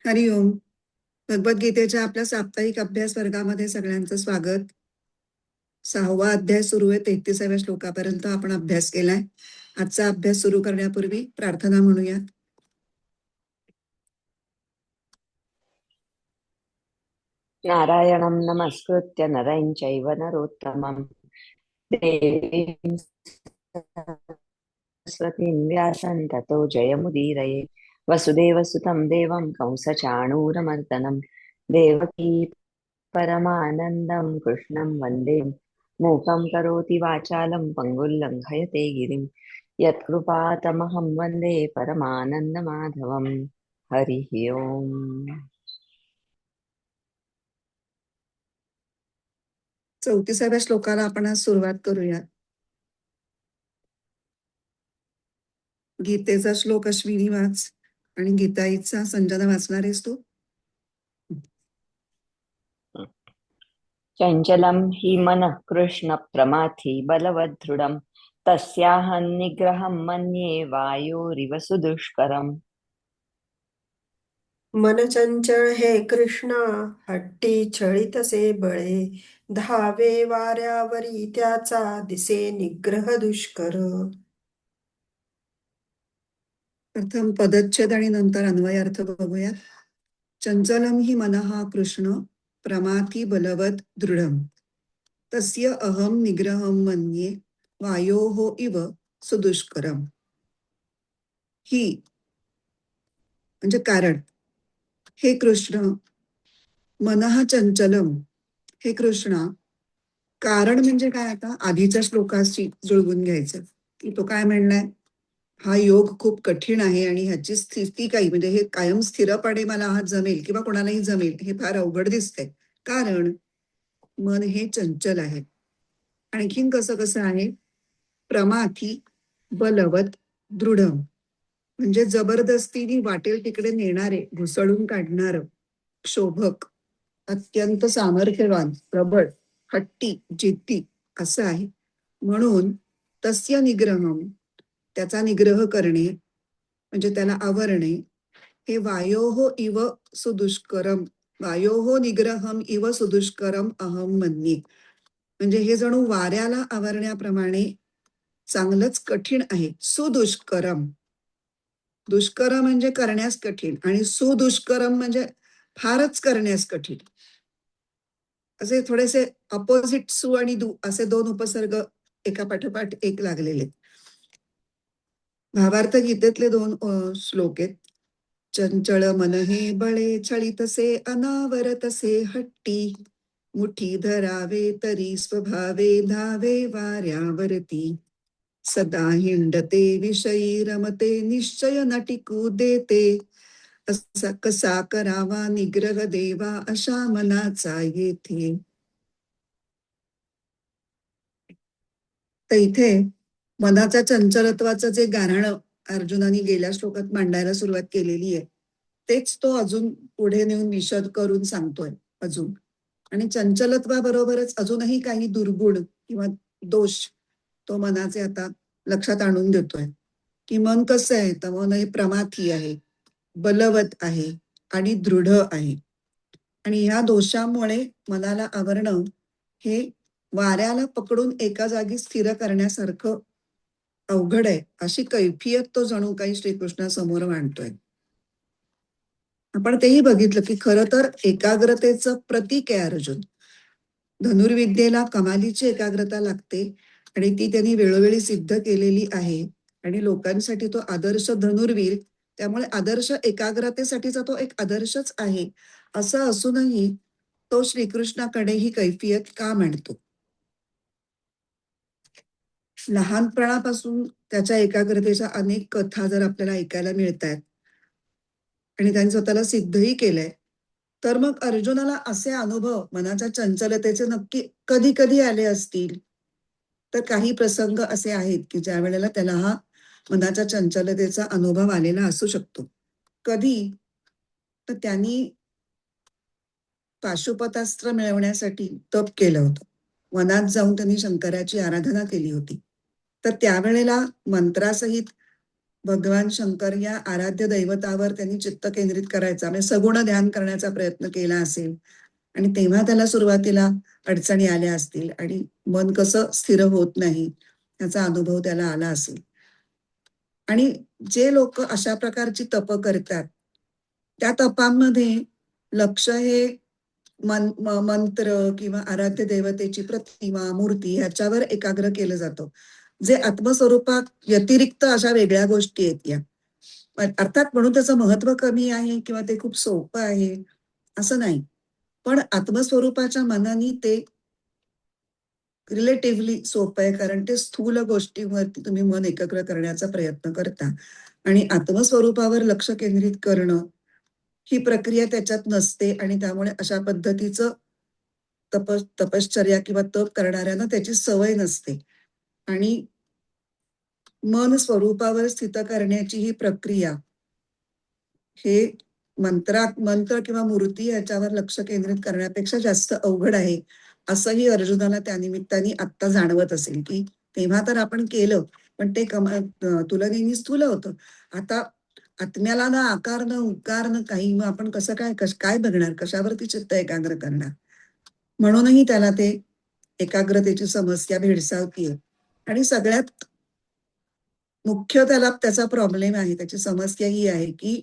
हरिओम. भगवद्गीतेच्या आपल्या साप्ताहिक अभ्यास वर्गामध्ये सगळ्यांचं स्वागत. 6वा अध्याय सुरू आहे. 33व्या श्लोकापर्यंत आपण अभ्यास केलाय. आजचा अभ्यास सुरू करण्यापूर्वी प्रार्थना म्हणूया. नारायणं नमस्कृत्य नरं चैव नरोत्तमं देवीं सरस्वतीं व्यासं ततो जयमुदीरये। वसुदेवसुतं देवं कंसचाणूरमर्दनं देवकी परमानन्दं कृष्णं वन्दे मूकं करोति वाचालं पङ्गुं लङ्घयते गिरिं यत्कृपातमहं वन्दे परमानन्दमाधवं। हरिः ओम्। 34व्या श्लोकाला आपण आज सुरुवात करूया. गीतेचा श्लोक अश्विनी वाच आणि गीताईचा संजना वाचणार आहेस तू. चञ्चलं हि मनः कृष्ण प्रमाथि बलवदृढं तस्याहं निग्रहं मन्ये वायोरिव सुदुष्करम्। मन चंचल हे कृष्णा हट्टी छळीतसे बळे धावे वाऱ्यावरी त्याचा दिसे निग्रह दुष्कर। प्रथम पदच्छेद आणि नंतर अन्वयार्थ बघूया. चंचलम हि मनः कृष्ण प्रमाथि बलवद दृढम तस्य अहम निग्रहम मन्ये वायोः इव सुदुष्करम. ही म्हणजे कारण. हे कृष्ण मनः चंचलम. हे कृष्णा कारण म्हणजे काय, आता आधीच्या श्लोकाशी जुळवून घ्यायचं की तो काय म्हणलाय, हा योग खूप कठीण आहे आणि ह्याची स्थिती काही म्हणजे हे कायम स्थिरपणे मला हा जमेल किंवा कोणालाही जमेल हे फार अवघड दिसतंय, कारण मन हे चंचल आहे. आणखीन कसं कसं आहे, प्रमाथी बलवत दृढ म्हणजे जबरदस्तीने वाटेल तिकडे नेणारे, घुसळून काढणार, क्षोभक, अत्यंत सामर्थ्यवान, प्रबळ, हट्टी, जिद्दी असं आहे. म्हणून तस्य निग्रहम त्याचा निग्रह करणे म्हणजे त्याला आवरणे हे वायोः इव सुदुष्करम. वायोः निग्रहम इव सुदुष्करम अहम मन्ये. म्हणजे हे जणू वाऱ्याला आवरण्याप्रमाणे चांगलंच कठीण आहे. सुदुष्करम, दुष्कर म्हणजे करण्यास कठीण आणि सुदुष्करम म्हणजे फारच करण्यास कठीण. असे थोडेसे अपोजिट सु आणि दु असे दोन उपसर्ग एका पाठोपाठ एक लागलेले. भावार्थ गीतेतले 2 श्लोक आहेत. चंचळ मन हे बळे छळीतसे अनावरतसे हट्टी मुठी धरावे तरी स्वभावे धावे वाऱ्यावरती सदा हिंडते विषयी रमते निश्चय न टिकू देते असा कसा करावा निग्रह देवा अशा मनाचा येथे. तर इथे मनाच्या चंचलत्वाचं जे गाऱ्हाणं अर्जुनाने गेल्या श्लोकात मांडायला सुरुवात केलेली आहे तेच तो अजून पुढे नेऊन विशद करून सांगतोय अजून. आणि चंचलत्वाबरोबरच अजूनही काही दुर्गुण किंवा दोष तो मनाचे आता लक्षात आणून देतोय की मन कसं आहे, तर मन हे प्रमाथी आहे, बलवत आहे आणि दृढ आहे. आणि ह्या दोषामुळे मनाला आवरणं हे वाऱ्याला पकडून एका जागी स्थिर करण्यासारखं अवघड आहे, अशी कैफियत तो जणू काही श्रीकृष्णासमोर मांडतोय. आपण तेही बघितलं की खरं तर एकाग्रतेचं प्रतीक आहे अर्जुन. धनुर्विद्येला कमालीची एकाग्रता लागते आणि ती त्यांनी वेळोवेळी सिद्ध केलेली आहे आणि लोकांसाठी तो आदर्श धनुर्वीर, त्यामुळे आदर्श एकाग्रतेसाठीचा तो एक आदर्शच आहे. असं असूनही तो श्रीकृष्णाकडे ही कैफियत का मांडतो. लहानपणापासून त्याच्या एकाग्रतेच्या अनेक कथा जर आपल्याला ऐकायला मिळतात आणि त्यांनी स्वतःला सिद्धही केलंय, तर मग अर्जुनाला असे अनुभव मनाच्या चंचलतेचे नक्की कधी कधी आले असतील. तर काही प्रसंग असे आहेत की ज्या वेळेला त्याला हा मनाच्या चंचलतेचा अनुभव आलेला असू शकतो. कधी तर त्यांनी पाशुपतास्त्र मिळवण्यासाठी तप केलं होतं, वनात जाऊन त्यांनी शंकराची आराधना केली होती. तर त्यावेळेला मंत्रासहित भगवान शंकर या आराध्य दैवतावर त्यांनी चित्त केंद्रित करायचा, म्हणजे सगुण ध्यान करण्याचा प्रयत्न केला असेल आणि तेव्हा त्याला सुरुवातीला अडचणी आल्या असतील आणि मन कसं स्थिर होत नाही याचा अनुभव त्याला आला असेल. आणि जे लोक अशा प्रकारची तप करतात त्या तपांमध्ये लक्ष हे मंत्र किंवा आराध्य देवतेची प्रतिमा मूर्ती ह्याच्यावर एकाग्र केलं जातं, जे आत्मस्वरूपात व्यतिरिक्त अशा वेगळ्या गोष्टी आहेत या. अर्थात म्हणून त्याचं महत्व कमी आहे किंवा ते खूप सोपं आहे असं नाही, पण आत्मस्वरूपाच्या मनाने ते रिलेटिव्हली सोपं आहे, कारण ते स्थूल गोष्टींवरती तुम्ही मन एकाग्र करण्याचा प्रयत्न करता आणि आत्मस्वरूपावर लक्ष केंद्रित करणं ही प्रक्रिया त्याच्यात नसते आणि त्यामुळे अशा पद्धतीचं तपश्चर्या किंवा तप करणाऱ्यांना त्याची सवय नसते आणि मन स्वरूपावर स्थित करण्याची ही प्रक्रिया हे मंत्र किंवा मूर्ती याच्यावर लक्ष केंद्रित करण्यापेक्षा जास्त अवघड आहे, असंही अर्जुनाला त्या निमित्ताने आत्ता जाणवत असेल की तेव्हा तर आपण केलं पण ते तुलनेने स्थूल होतं. आता आत्म्याला ना आकार न उकार न काही, मग आपण कसं काय बघणार, कशावरती चित्त एकाग्र करणार. म्हणूनही त्याला ते एकाग्रतेची समस्या भेडसावतीये आणि सगळ्यात मुख्य त्याला त्याचा प्रॉब्लेम आहे, त्याची समस्या ही आहे की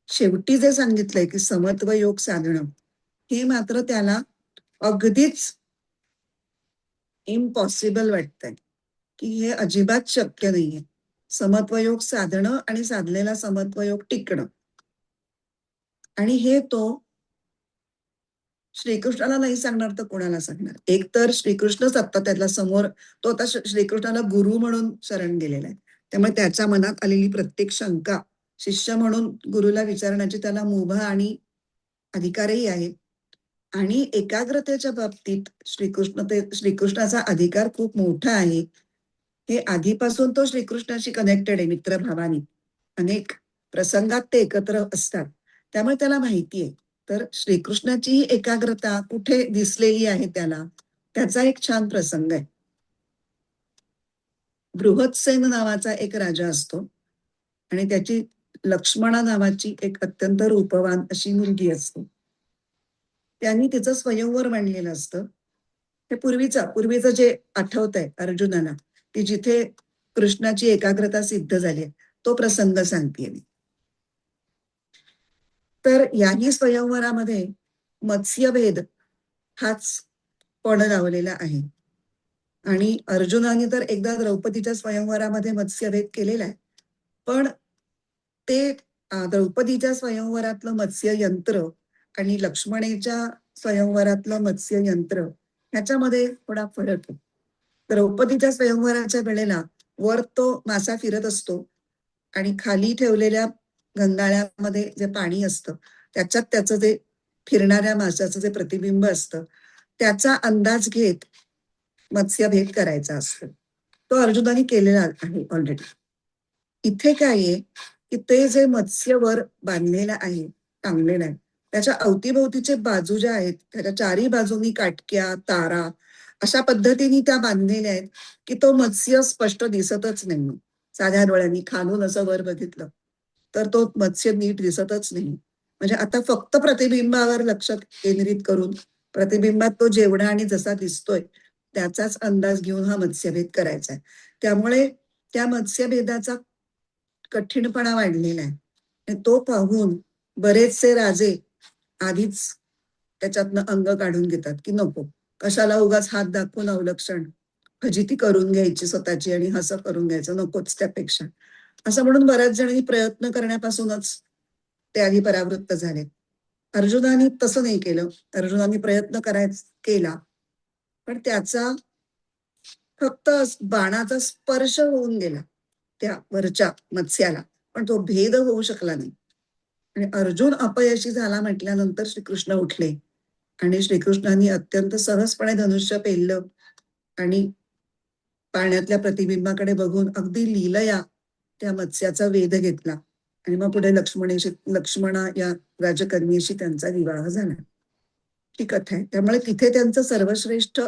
शेवटी जे सांगितलंय की समत्व योग साधणं हे मात्र त्याला अगदीच इम्पॉसिबल वाटतंय, की हे अजिबात शक्य नाहीये. समत्व योग साधणं आणि साधलेला समत्व योग टिकणं. आणि हे तो श्रीकृष्णाला नाही सांगणार तर कोणाला सांगणार. एक तर श्रीकृष्णच आता त्याला समोर, तो आता श्रीकृष्णाला गुरु म्हणून शरण गेलेला आहे, त्यामुळे त्याच्या मनात आलेली प्रत्येक शंका शिष्य म्हणून गुरुला विचारण्याची त्याला मुभा आणि अधिकारही आहे. आणि एकाग्रतेच्या बाबतीत श्रीकृष्णाचा अधिकार खूप मोठा आहे. हे आधीपासून तो श्रीकृष्णाशी कनेक्टेड आहे मित्रभावानी. अनेक प्रसंगात ते एकत्र असतात, त्यामुळे त्याला माहिती आहे. तर श्रीकृष्णाची ही एकाग्रता कुठे दिसलेली आहे त्याला, त्याचा एक छान प्रसंग आहे. बृहत्सेन नावाचा एक राजा असतो आणि त्याची लक्ष्मणा नावाची एक अत्यंत रूपवान अशी मुलगी असते. त्यांनी तिचं स्वयंवर मांडलेलं असतं. हे पूर्वीचं जे आठवतंय अर्जुनाला, की जिथे कृष्णाची एकाग्रता सिद्ध झाली आहे, तो प्रसंग सांगतेय मी. तर याही स्वयंवरामध्ये मत्स्यभेद हाच पण लावलेला आहे आणि अर्जुनाने तर एकदा द्रौपदीच्या स्वयंवरामध्ये मत्स्यभेद केलेला आहे, पण ते द्रौपदीच्या स्वयंवरातलं मत्स्य यंत्र आणि लक्ष्मणेच्या स्वयंवरातलं मत्स्य यंत्र ह्याच्यामध्ये थोडा फरक आहे. द्रौपदीच्या स्वयंवराच्या वेळेला वर तो मासा फिरत असतो आणि खाली ठेवलेल्या गंगाळ्यामध्ये जे पाणी असतं त्याच्यात त्याचं जे फिरणाऱ्या माशाचं जे प्रतिबिंब असतं त्याचा अंदाज घेत मत्स्यभेद करायचा असतो. तो अर्जुनाने केलेला आहे ऑलरेडी. इथे काय आहे की ते जे मत्स्यवर बांधलेलं आहे, टांगलेलं आहे, त्याच्या अवतीभोवतीचे बाजू ज्या आहेत त्याच्या चारी बाजूनी काटक्या तारा अशा पद्धतीने त्या बांधलेल्या आहेत की तो मत्स्य स्पष्ट दिसतच नाही. साध्या डोळ्यांनी खालून असं वर बघितलं तर तो मत्स्य नीट दिसतच नाही. म्हणजे आता फक्त प्रतिबिंबावर लक्ष केंद्रित करून प्रतिबिंबात तो जेवढा आणि जसा दिसतोय त्याचाच अंदाज घेऊन हा मत्स्यभेद करायचा आहे. त्यामुळे त्या मत्स्यभेदाचा कठीणपणा वाढलेला आहे आणि तो पाहून बरेचसे राजे आधीच त्याच्यातनं अंग काढून घेतात की नको, कशाला उगाच हात दाखवून अवलक्षण फजिती करून घ्यायची स्वतःची आणि हसं करून घ्यायचं, नकोच त्यापेक्षा, असं म्हणून बऱ्याच जणांनी प्रयत्न करण्यापासूनच ते आधी परावृत्त झाले. अर्जुनाने तसं नाही केलं. अर्जुनाने प्रयत्न केला पण त्याचा फक्त बाणाचा स्पर्श होऊन गेला त्या वरच्या मत्स्याला, पण तो भेद होऊ शकला नाही. आणि अर्जुन अपयशी झाला म्हटल्यानंतर श्रीकृष्ण उठले आणि श्रीकृष्णांनी अत्यंत सहजपणे धनुष्य पेललं आणि पाण्यातल्या प्रतिबिंबाकडे बघून अगदी लीलया त्या मत्स्याचा वेध घेतला आणि मग पुढे लक्ष्मणा या राजकन्येशी त्यांचा विवाह झाला. ही कथा आहे. त्यामुळे तिथे त्यांचं सर्वश्रेष्ठ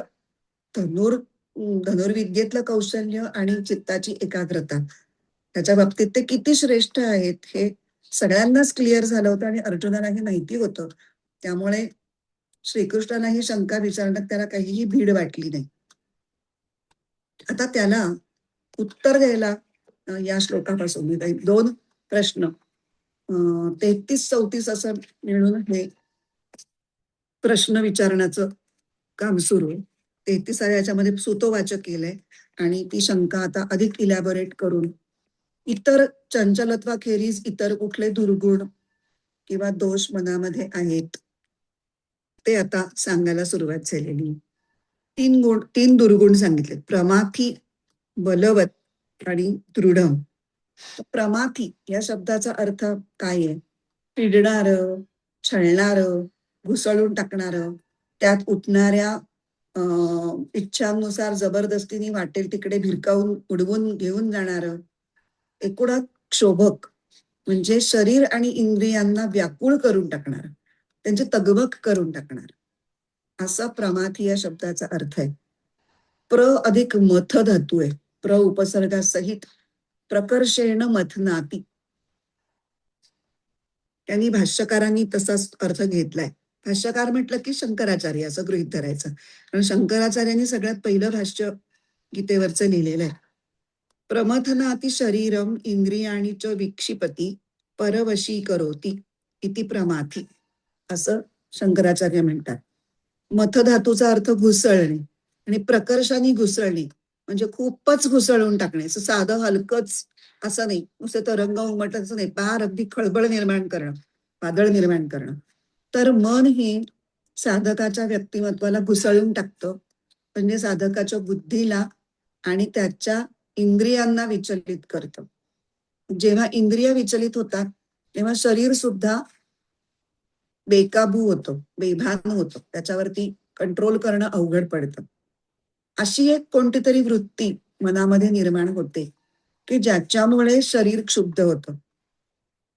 धनुर्विद्येतलं कौशल्य आणि चित्ताची एकाग्रता त्याच्या बाबतीत ते किती श्रेष्ठ आहेत हे सगळ्यांनाच क्लिअर झालं होतं आणि अर्जुनालाही माहिती होतं. त्यामुळे श्रीकृष्णालाही शंका विचारण्यात त्याला काहीही भीड वाटली नाही. आता त्याला उत्तर द्यायला या श्लोकापासून मी काही 2 प्रश्न 33-34 असं मिळून हे प्रश्न विचारण्याचं काम सुरू आहे. 33 याच्यामध्ये सुतोवाचक केलंय आणि ती शंका आता अधिक इलॅबोरेट करून इतर चंचलत्वाखेरीज इतर कुठले दुर्गुण किंवा दोष मनामध्ये आहेत ते आता सांगायला सुरुवात झालेली. 3 दुर्गुण सांगितले, प्रमाथी, बलवत आणि दृढम. प्रमाथी या शब्दाचा अर्थ काय आहे? पिडणार, छळणार, घुसळून टाकणार, त्यात उठणाऱ्या इच्छांनुसार जबरदस्तीने वाटेल तिकडे भिरकावून उडवून घेऊन जाणार, एकूणच क्षोभक म्हणजे शरीर आणि इंद्रियांना व्याकुळ करून टाकणार, त्यांची तगमग करून टाकणार, असा प्रमाथी या शब्दाचा अर्थ आहे. प्र अधिक मथ धातू आहे, प्र उपसर्गासहित प्रकर्षेण मथनाती. त्यांनी भाष्यकारांनी तसाच अर्थ घेतलाय. भाष्यकार म्हटलं की शंकराचार्य असं गृहीत धरायचं, कारण शंकराचार्यांनी सगळ्यात पहिलं भाष्य गीतेवरचं लिहिलेलं आहे. प्रमथनाति शरीरम इंद्रियाणी च विक्षिपती परवशी करोती इति प्रमाथी, असं शंकराचार्य म्हणतात. मथ धातूचा अर्थ घुसळणे आणि प्रकर्षाने घुसळणे म्हणजे खूपच घुसळून टाकणे, असं साधं हलकच असं नाही, नुसते तरंग उमटायचं नाही, पार अगदी खळबळ निर्माण करणं, वादळ निर्माण करणं. तर मन हे साधकाच्या व्यक्तिमत्वाला घुसळून टाकतं, म्हणजे साधकाच्या बुद्धीला आणि त्याच्या इंद्रियांना विचलित करतं. जेव्हा इंद्रिय विचलित होतात तेव्हा शरीर सुद्धा बेकाबू होतं, बेभान होतं, त्याच्यावरती कंट्रोल करणं अवघड पडतं. अशी एक कोणती तरी वृत्ती मनामध्ये निर्माण होते की ज्याच्यामुळे शरीर क्षुब्ध होतं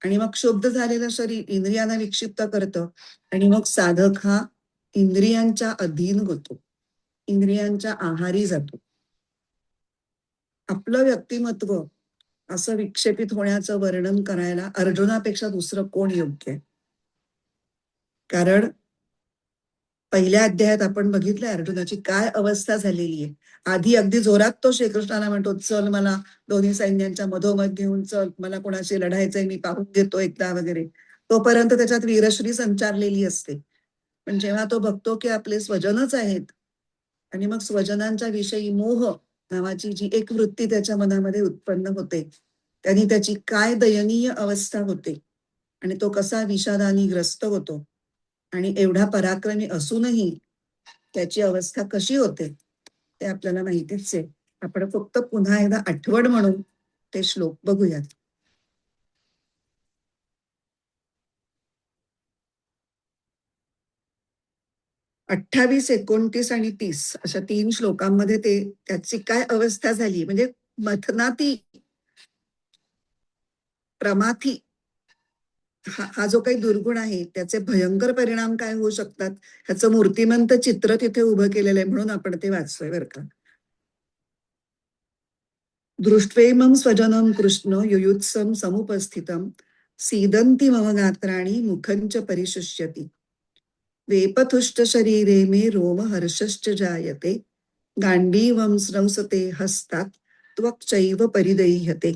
आणि मग क्षुब्ध झालेलं शरीर इंद्रियांना विक्षिप्त करतं आणि मग साधक हा इंद्रियांच्या अधीन होतो, इंद्रियांच्या आहारी जातो. आपलं व्यक्तिमत्व असं विक्षेपित होण्याचं वर्णन करायला अर्जुनापेक्षा दुसरं कोण योग्य आहे? कारण पहिल्या अध्यायात आपण बघितलंय अर्जुनाची काय अवस्था झालेली आहे. आधी अगदी जोरात तो श्रीकृष्णाला म्हणतो, चल मला दोन्ही सैन्यांच्या मधोमध घेऊन चल, मला कोणाशी लढायचंय, मी पाहून घेतो एकदा वगैरे. तोपर्यंत त्याच्यात वीरश्री संचारलेली असते. पण जेव्हा तो बघतो की आपले स्वजनच आहेत आणि मग स्वजनांच्या विषयी मोह नावाची जी एक वृत्ती त्याच्या मनामध्ये उत्पन्न होते, त्यांनी त्याची काय दयनीय अवस्था होते आणि तो कसा विषादाने ग्रस्त होतो आणि एवढा पराक्रमी असूनही त्याची अवस्था कशी होते ते आपल्याला माहितीच आहे. आपण फक्त पुन्हा एकदा आठवण म्हणून ते श्लोक बघूयात. 28, 29 आणि 30 अशा 3 श्लोकांमध्ये ते त्याची काय अवस्था झाली, म्हणजे मथनाती, प्रमाथी हा जो काही दुर्गुण आहे त्याचे भयंकर परिणाम काय होऊ शकतात ह्याचं मूर्तिमंत चित्र तिथे उभं केलेलं आहे, म्हणून आपण ते वाचतोय बरं का. दृष्ट्वेमं स्वजनं कृष्ण युयुत्सं समुपस्थितं सीदन्ति मम गात्राणि मुखञ्च परिशुष्यति वेपथुष्ट शरीरे मे रोमहर्षश्च जायते गाण्डीवं स्रंसते हस्तात् त्वक्चैव परिदह्यते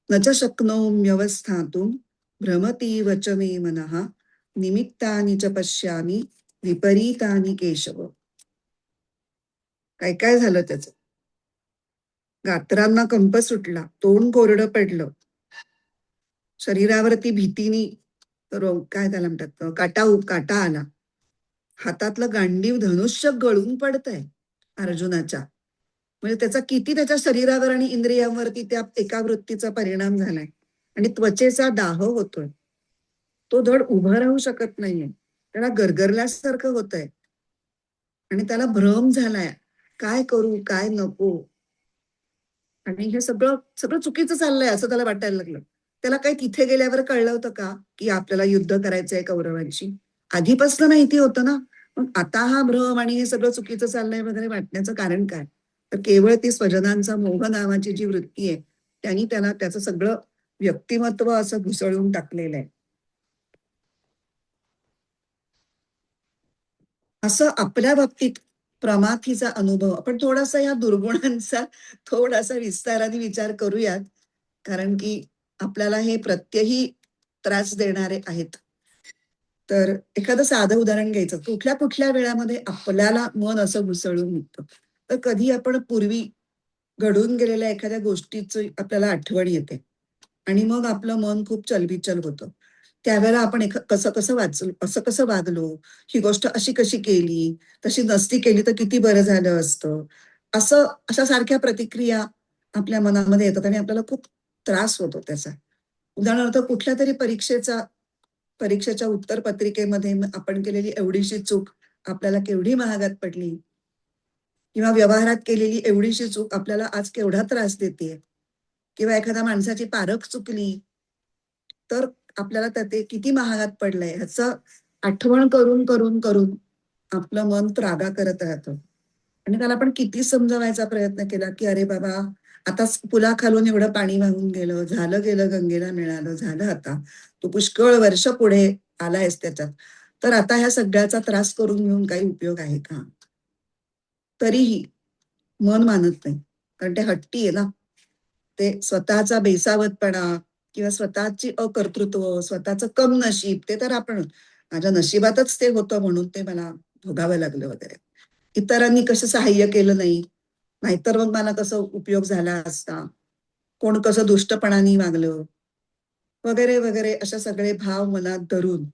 न च शक्नोम्यवस्थातुं भ्रमतीव च मे मनः निमित्तानि च पश्यामि विपरीतानि केशव. काय काय झालं त्याचं? गात्रांना कंप सुटला, तोंड कोरडं पडलं, शरीरावरती भीतीनी काय त्याला म्हणतात काटा आला, हातातलं गांडीव धनुष्य गळून पडतंय अर्जुनाच्या. म्हणजे त्याचा किती त्याच्या शरीरावर आणि इंद्रियांवरती त्या एका वृत्तीचा परिणाम झालाय आणि त्वचेचा दाह होतोय. तो धड उभं राहू शकत नाहीये, त्याला गरगरल्यासारखं होतंय आणि त्याला भ्रम झालाय, काय करू काय नको, आणि हे सगळं सगळं चुकीचं चाललंय असं त्याला वाटायला लागलं. त्याला काही तिथे गेल्यावर कळलं होतं का की आपल्याला युद्ध करायचंय कौरवांशी? आधीपासून माहिती होतं ना. मग आता हा भ्रम आणि हे सगळं चुकीचं चाललंय वगैरे वाटण्याचं कारण काय? तर केवळ ती स्वजनांचा मोह नावाची जी वृत्ती आहे त्यांनी त्याला त्याचं सगळं व्यक्तिमत्व असं घुसळून टाकलेलं आहे. असं आपल्या बाबतीत प्रमाथीचा अनुभव आपण थोडासा या दुर्गुणांचा थोडासा विस्ताराने विचार करूयात, कारण की आपल्याला हे प्रत्यही त्रास देणारे आहेत. तर एखादं साधं उदाहरण घ्यायचं, कुठल्या कुठल्या वेळामध्ये आपल्याला मन असं घुसळून निघतं. तर कधी आपण पूर्वी घडून गेलेल्या एखाद्या गोष्टीची आपल्याला आठवण येते आणि मग आपलं मन खूप चलबिचल होतं. त्यावेळेला आपण कसं कसं वाचलो, असं कसं वागलो, ही गोष्ट अशी कशी केली, तशी नसती केली तर किती बरं झालं असतं. असं अशा सारख्या प्रतिक्रिया आपल्या मनामध्ये येतात आणि आपल्याला खूप त्रास होतो त्याचा. उदाहरणार्थ कुठल्या तरी परीक्षेच्या उत्तरपत्रिकेमध्ये आपण केलेली एवढीशी चूक आपल्याला केवढी महागात पडली, किंवा व्यवहारात केलेली एवढीशी चूक आपल्याला आज केवढा त्रास देतेय, किंवा एखाद्या माणसाची पारख चुकली तर आपल्याला ते किती महागात पडलंय ह्याचं आठवण करून करून करून आपलं मन त्रागा करत राहतं. आणि त्याला आपण किती समजवायचा प्रयत्न केला, की अरे बाबा, आता पुलाखालून एवढं पाणी वाहून गेलं, झालं गेलं, गंगेला मिळालं, झालं आता. तू पुष्कळ वर्ष पुढे आलायस त्याच्यात. तर आता ह्या सगळ्याचा त्रास करून घेऊन काही उपयोग आहे का? तरीही मन मानत नाही. कारण ते हट्टी आहे ना. ते स्वतःचा बेसावतपणा किंवा स्वतःची अकर्तृत्व, स्वतःचं कम नशीब, ते तर आपण माझ्या नशिबातच ते होतं म्हणून ते मला भोगावं लागलं वगैरे. इतरांनी कसं सहाय्य केलं नाही, नाहीतर मग मला कसं उपयोग झाला असता, कोण कसं दुष्टपणाने वागलं, वगैरे वगैरे अशा सगळे भाव मनात धरून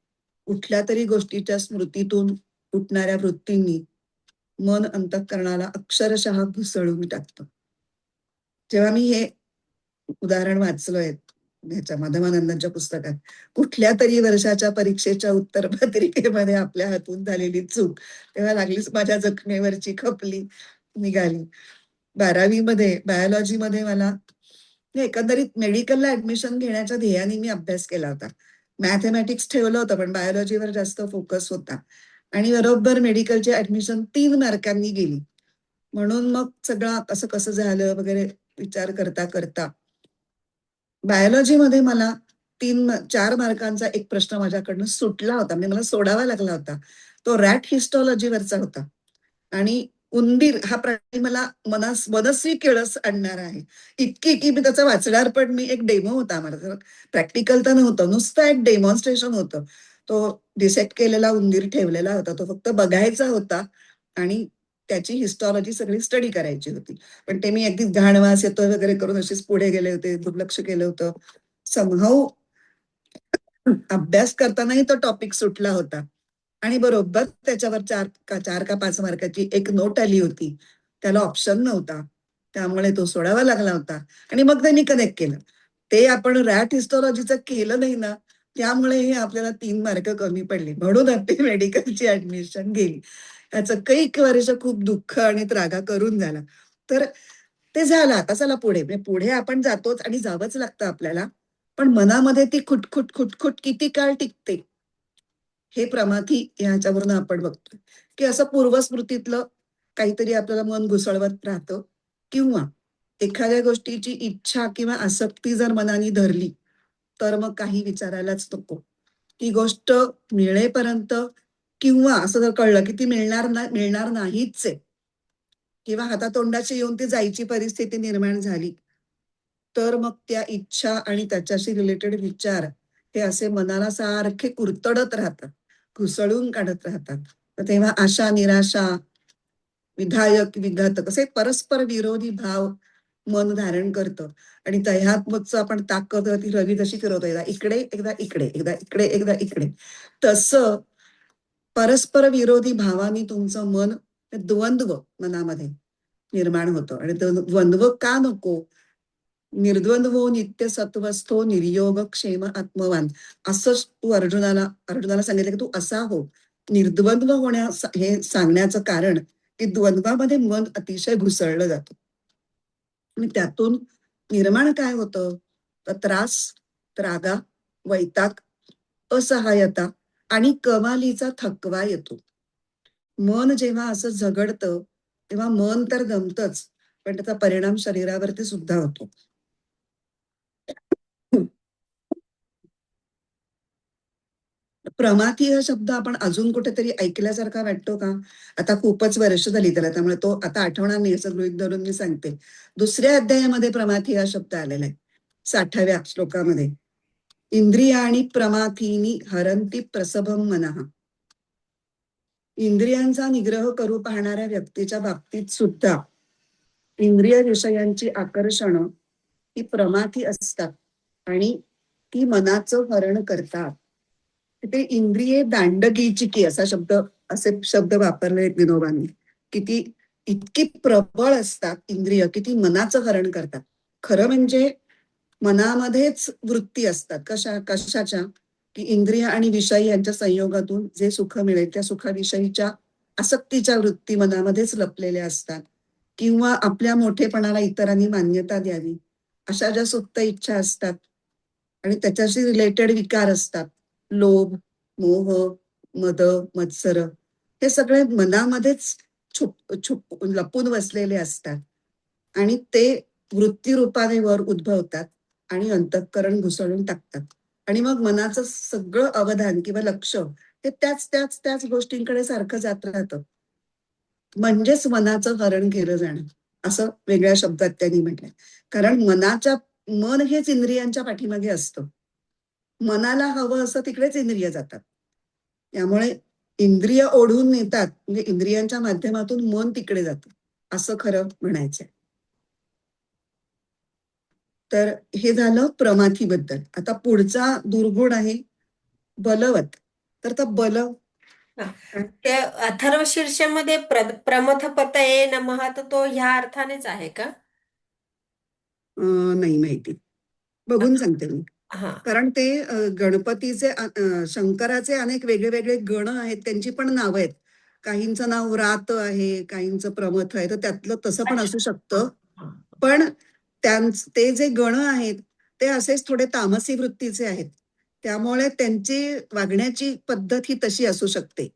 कुठल्या तरी गोष्टीच्या स्मृतीतून उठणाऱ्या वृत्तींनी मन अंतःकरणाला अक्षरशः घुसळून टाकतं. जेव्हा मी हे उदाहरण वाचलंय ह्याच्या माधवानंदांच्या पुस्तकात, कुठल्या तरी वर्षाच्या परीक्षेच्या उत्तरपत्रिकेमध्ये आपल्या हातून झालेली चूक, तेव्हा लागलीच माझ्या जखमेवरची खपली निघाली. 12वी मध्ये बायोलॉजी मध्ये मला एकंदरीत मेडिकलला ऍडमिशन घेण्याच्या ध्येयाने मी अभ्यास केला होता. मॅथमॅटिक्स ठेवलं होतं पण बायोलॉजीवर जास्त फोकस होता आणि बरोबर मेडिकलची ऍडमिशन 3 मार्कांनी गेली. म्हणून मग सगळं कसं कसं झालं वगैरे विचार करता करता बायोलॉजीमध्ये मला 4 मार्कांचा एक प्रश्न माझ्याकडनं सुटला होता, म्हणजे मला सोडावा लागला होता. तो रॅट हिस्टॉलॉजीवरचा होता आणि उंदीर हा प्राणी मला मनस्वी किळस आणणार आहे इतकी, की मी त्याचं वाचणार. पण मी एक डेमो होता माझा, प्रॅक्टिकल तर नव्हतं, नुसतं एक डेमॉन्स्ट्रेशन होतं. तो डिसेक्ट केलेला उंदीर ठेवलेला होता, तो फक्त बघायचा होता आणि त्याची हिस्टॉलॉजी सगळी स्टडी करायची होती. पण ते मी अगदी घाण वास येतोय वगैरे करून अशीच पुढे गेले होते, दुर्लक्ष केलं होतं. समहाऊ अभ्यास करतानाही तो टॉपिक सुटला होता आणि बरोबर त्याच्यावर 4 का 5 मार्काची एक नोट आली होती. त्याला ऑप्शन नव्हता, त्यामुळे तो सोडावा लागला होता. आणि मग त्यांनी कनेक्ट केलं, ते आपण रॅट हिस्टॉलॉजीचं केलं नाही ना, त्यामुळे हे आपल्याला 3 मार्क कमी पडले, म्हणून आपली मेडिकलची ऍडमिशन गेली. याचं कैक वर्ष खूप दुःख आणि त्रागा करून झाला. तर ते झालं. आता चला पुढे, म्हणजे पुढे आपण जातोच आणि जावंच लागतं आपल्याला. पण मनामध्ये ती खुटखुट खुटखुट किती काळ टिकते, हे प्रमाथी ह्याच्यावरून आपण बघतोय, की असं पूर्वस्मृतीतलं काहीतरी आपल्याला मन घुसळवत राहतं, किंवा एखाद्या गोष्टीची इच्छा किंवा आसक्ती जर मनाने धरली, तर मग काही विचारायलाच नको. ती गोष्ट मिळेपर्यंत, किंवा असं जर कळलं की ती मिळणार नाहीच आहे, किंवा हातातोंडाची येऊन ती जायची परिस्थिती निर्माण झाली, तर मग त्या इच्छा आणि त्याच्याशी रिलेटेड विचार हे असे मनाला सारखे कुरतडत राहतात, घुसळून काढत राहतात. तर तेव्हा आशा निराशा, विधायक विघातक असे परस्पर विरोधी भाव मन धारण करतं. आणि त्यात मग आपण ताकद ती रवी जशी फिरवतो, एकदा इकडे एकदा इकडे, एकदा इकडे एकदा इकडे, तसं परस्पर विरोधी भावानी तुमचं मन द्वंद्व मनामध्ये निर्माण होतं. आणि द्वंद्व का नको? निर्द्वंद्वो नित्य सत्वस्थो निर्योग क्षेम आत्मवान, असंच तू अर्जुनाला सांगितलं की तू असा हो. निर्द्वंद्व हे सांगण्याचं कारण की द्वंद्वामध्ये मन अतिशय घुसळलं जातं आणि त्यातून निर्माण काय होतं? तर त्रास, त्रागा, वैताग, असहाय्यता आणि कमालीचा थकवा येतो. मन जेव्हा असं झगडतं, तेव्हा मन तर दमतच, पण त्याचा परिणाम शरीरावरती सुद्धा होतो. प्रमाथी हा शब्द आपण अजून कुठेतरी ऐकल्यासारखा वाटतो का? आता खूपच वर्ष झाली त्याला, त्यामुळे तो आता आठवणार नाही असं गृहीत धरून मी सांगते. दुसऱ्या अध्यायामध्ये प्रमाथी हा शब्द आलेला आहे, 60व्या श्लोकामध्ये. इंद्रियाणी प्रमाथीनी हरंती प्रसभम मनः. इंद्रियांचा निग्रह करू पाहणाऱ्या व्यक्तीच्या बाबतीत सुद्धा इंद्रिय विषयांची आकर्षण ही प्रमाथी असतात आणि ती मनाचं हरण करतात. ते इंद्रिये दांडगीची की असा शब्द, असे शब्द वापरले विनोबांनी, की ती इतकी प्रबळ असतात इंद्रिय की ती मनाचं हरण करतात. खरं म्हणजे मनामध्येच वृत्ती असतात. कशाच्या? की इंद्रिय आणि विषय यांच्या संयोगातून जे सुख मिळेल त्या सुखाविषयीच्या आसक्तीच्या वृत्ती मनामध्येच लपलेल्या असतात. किंवा आपल्या मोठेपणाला इतरांनी मान्यता द्यावी अशा ज्या सुप्त इच्छा असतात आणि त्याच्याशी रिलेटेड विकार असतात, लोभ, मोह, मद, मत्सर, हे सगळे मनामध्येच लपून बसलेले असतात आणि ते वृत्तीरूपाने वर उद्भवतात आणि अंतःकरण घुसळून टाकतात. आणि मग मनाचं सगळं अवधान किंवा लक्ष हे त्याच त्याच त्याच गोष्टींकडे सारखं जात राहतं. म्हणजेच मनाचं हरण केलं जाणं, असं वेगळ्या शब्दात त्यांनी म्हटलंय. कारण मन हेच इंद्रियांच्या पाठीमागे असतं. मनाला हवं असं तिकडेच इंद्रिय जातात. त्यामुळे इंद्रिय ओढून नेतात, म्हणजे इंद्रियांच्या माध्यमातून मन तिकडे जातं, असं खरं म्हणायचंय. तर हे झालं प्रमाथीबद्दल. आता पुढचा दुर्गुण आहे बलवत. तर बल ते अथर्व शीर्षामध्ये प्रमथपतये नमः, तर तो ह्या अर्थानेच आहे का? नाही माहिती, बघून सांगते मी. हा. कारण ते गणपतीचे शंकराचे अनेक वेगळे वेगळे गण आहेत, त्यांची पण नावं आहेत. काहींचं नाव रात आहे, काहींचं प्रमथ आहे, तर त्यातलं तसं पण असू शकतं. पण ते जे गण आहेत ते असेच थोडे तामसी वृत्तीचे आहेत, त्यामुळे त्यांची वागण्याची पद्धत ही तशी असू शकते.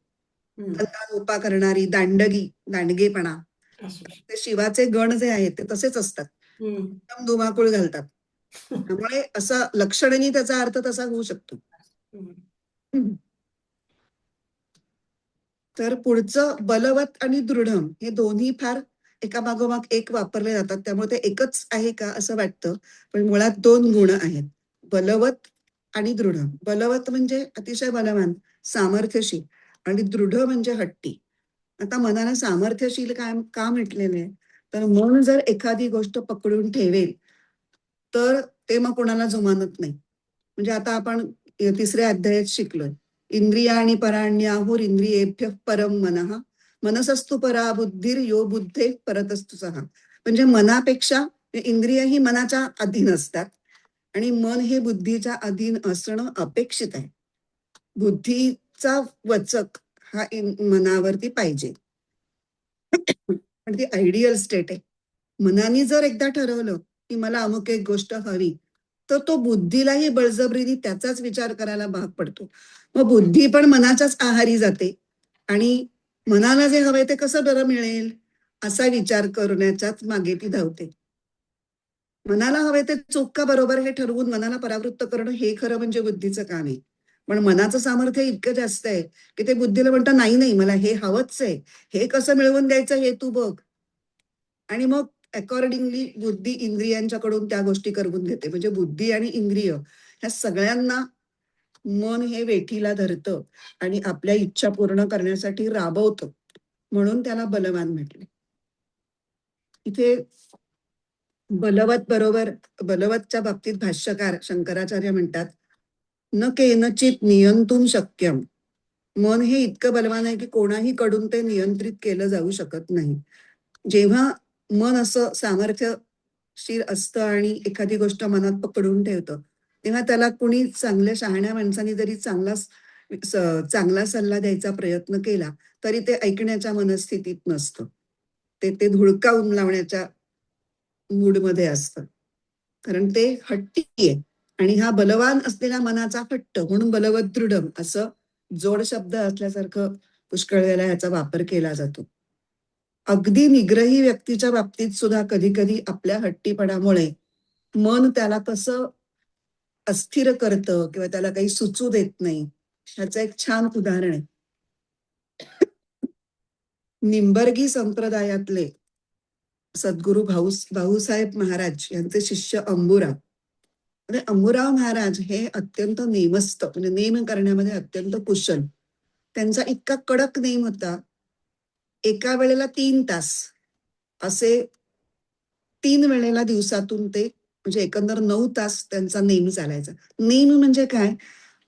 उपा करणारी, दांडगेपणा, ते शिवाचे गण जे आहेत ते तसेच असतात, एकदम धुमाकूळ घालतात. त्यामुळे असं लक्षणेने त्याचा अर्थ तसा होऊ शकतो. तर पुढचं बलवत आणि दृढम हे दोन्ही फार एकामागोमाग एक वापरले जातात, त्यामुळे ते एकच आहे का असं वाटतं, पण मुळात दोन गुण आहेत, बलवत आणि दृढ. बलवत म्हणजे अतिशय बलवान, सामर्थ्यशील, आणि दृढ म्हणजे हट्टी. आता मनाला सामर्थ्यशील का म्हटलेलं आहे? तर मन जर एखादी गोष्ट पकडून ठेवेल तर ते मग कोणाला जुमानत नाही. म्हणजे आता आपण तिसऱ्या अध्यायात शिकलोय, इंद्रियाणि पराण्याहुर इंद्रियेभ्य परम मनः मनसस्तु परा बुद्धिर यो बुद्धे परतस्तु सहा. म्हणजे मनापेक्षा इंद्रिय ही मनाच्या अधीन असतात आणि मन हे बुद्धीच्या अधीन असणं अपेक्षित आहे. बुद्धीचा वचक हा मनावरती पाहिजे. पण ती आयडियल स्टेट आहे. मनाने जर एकदा ठरवलं की मला अमुक एक गोष्ट हवी, तर तो बुद्धीलाही बळजबरीने त्याचाच विचार करायला भाग पडतो. मग बुद्धी पण मनाच्याच आहारी जाते आणि मनाला जे हवंय ते कसं बरं मिळेल असा विचार करण्याच्याच मागे ती धावते. मनाला हवे ते चूक का बरोबर हे ठरवून मनाला परावृत्त करणं हे खरं म्हणजे बुद्धीचं काम आहे. पण मनाचं सामर्थ्य इतकं जास्त आहे की ते बुद्धीला म्हणतं नाही नाही मला हे हवंच आहे, हे कसं मिळवून द्यायचं हे तू बघ. आणि मग अकॉर्डिंगली बुद्धी इंद्रियांच्याकडून त्या गोष्टी करवून घेते. म्हणजे बुद्धी आणि इंद्रिय ह्या सगळ्यांना मन हे वेठीला धरतं आणि आपल्या इच्छा पूर्ण करण्यासाठी राबवतं, म्हणून त्याला बलवान म्हटले. इथे बलवतच्या बाबतीत भाष्यकार शंकराचार्य म्हणतात, न केनचित नियंतुम शक्यम. मन हे इतकं बलवान आहे की कोणाही कडून ते नियंत्रित केलं जाऊ शकत नाही. जेव्हा मन असं सामर्थ्यशील असतं आणि एखादी गोष्ट मनात पकडून ठेवतं, तेव्हा त्याला कोणी चांगल्या शहाण्या माणसाने जरी चांगला सल्ला द्यायचा प्रयत्न केला तरी ते ऐकण्याच्या मनस्थितीत नसतं. ते धुळकावून लावण्याच्या मूडमध्ये असतं, कारण ते हट्टी आहे. आणि हा बलवान असलेल्या मनाचा हट्ट, म्हणून बलवत दृढम असं जोड शब्द असल्यासारखं पुष्कळ वेळेला याचा वापर केला जातो. अगदी निग्रही व्यक्तीच्या बाबतीत सुद्धा कधी कधी आपल्या हट्टीपणामुळे मन त्याला कसं अस्थिर करतं किंवा त्याला काही सुचू देत नाही, ह्याचं एक छान उदाहरण आहे. निंबर्गी संप्रदायातले सद्गुरू भाऊसाहेब महाराज यांचे शिष्य अंबुराव. म्हणजे अंबुराव महाराज हे अत्यंत नेमस्त, म्हणजे नेम करण्यामध्ये अत्यंत कुशल. त्यांचा इतका कडक नेम होता, एका वेळेला 3 तास असे 3 वेळेला दिवसातून ते, म्हणजे एकंदर 9 तास त्यांचा नेम चालायचा. नेम म्हणजे काय,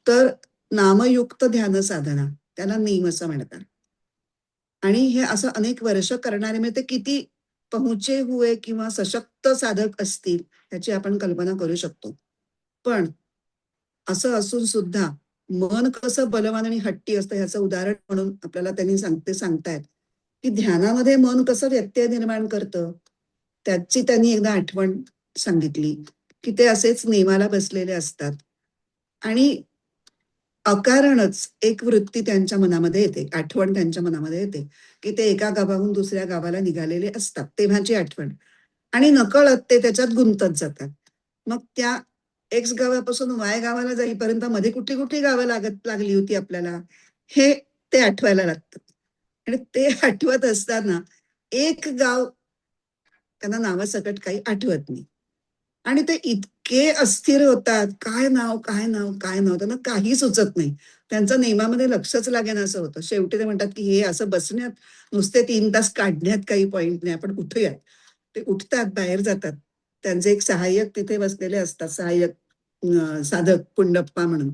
तर नामयुक्त ध्यान साधना, त्याला नेम असं म्हणतात. आणि हे असं अनेक वर्ष करणारे, म्हणजे ते किती पहुंचे हुए किंवा सशक्त साधक असतील याची आपण कल्पना करू शकतो. पण असं असून सुद्धा मन कसं बलवान आणि हट्टी असतं ह्याचं उदाहरण म्हणून आपल्याला त्यांनी सांगतायत की ध्यानामध्ये मन कसं व्यत्यय निर्माण करतं, त्याची त्यांनी एकदा आठवण सांगितली की ते असेच नेमाला बसलेले असतात आणि अकारणच एक वृत्ती त्यांच्या मनामध्ये येते, आठवण त्यांच्या मनामध्ये येते की ते एका गावाहून दुसऱ्या गावाला निघालेले असतात, तेव्हाची आठवण. आणि नकळत ते त्याच्यात गुंतत जातात. मग त्या एक्स गावापासून वाय गावाला जाईपर्यंत मध्ये कुठली कुठली गावं लागली होती आपल्याला, हे ते आठवायला लागतं. आणि ते आठवत असताना एक गाव त्यांना नावासकट काही आठवत नाही. आणि ते इतके अस्थिर होतात, काय नाव काय नाव काय नाव, त्यांना काही सुचत नाही. त्यांचं नेमामध्ये लक्षच लागेना असं होतं. शेवटी ते म्हणतात की हे असं बसण्यात, नुसते 3 तास काढण्यात काही पॉइंट नाही, आपण उठूयात. ते उठतात, बाहेर जातात. त्यांचे एक सहाय्यक तिथे बसलेले असतात, सहाय्यक साधक पुंडप्पा म्हणून.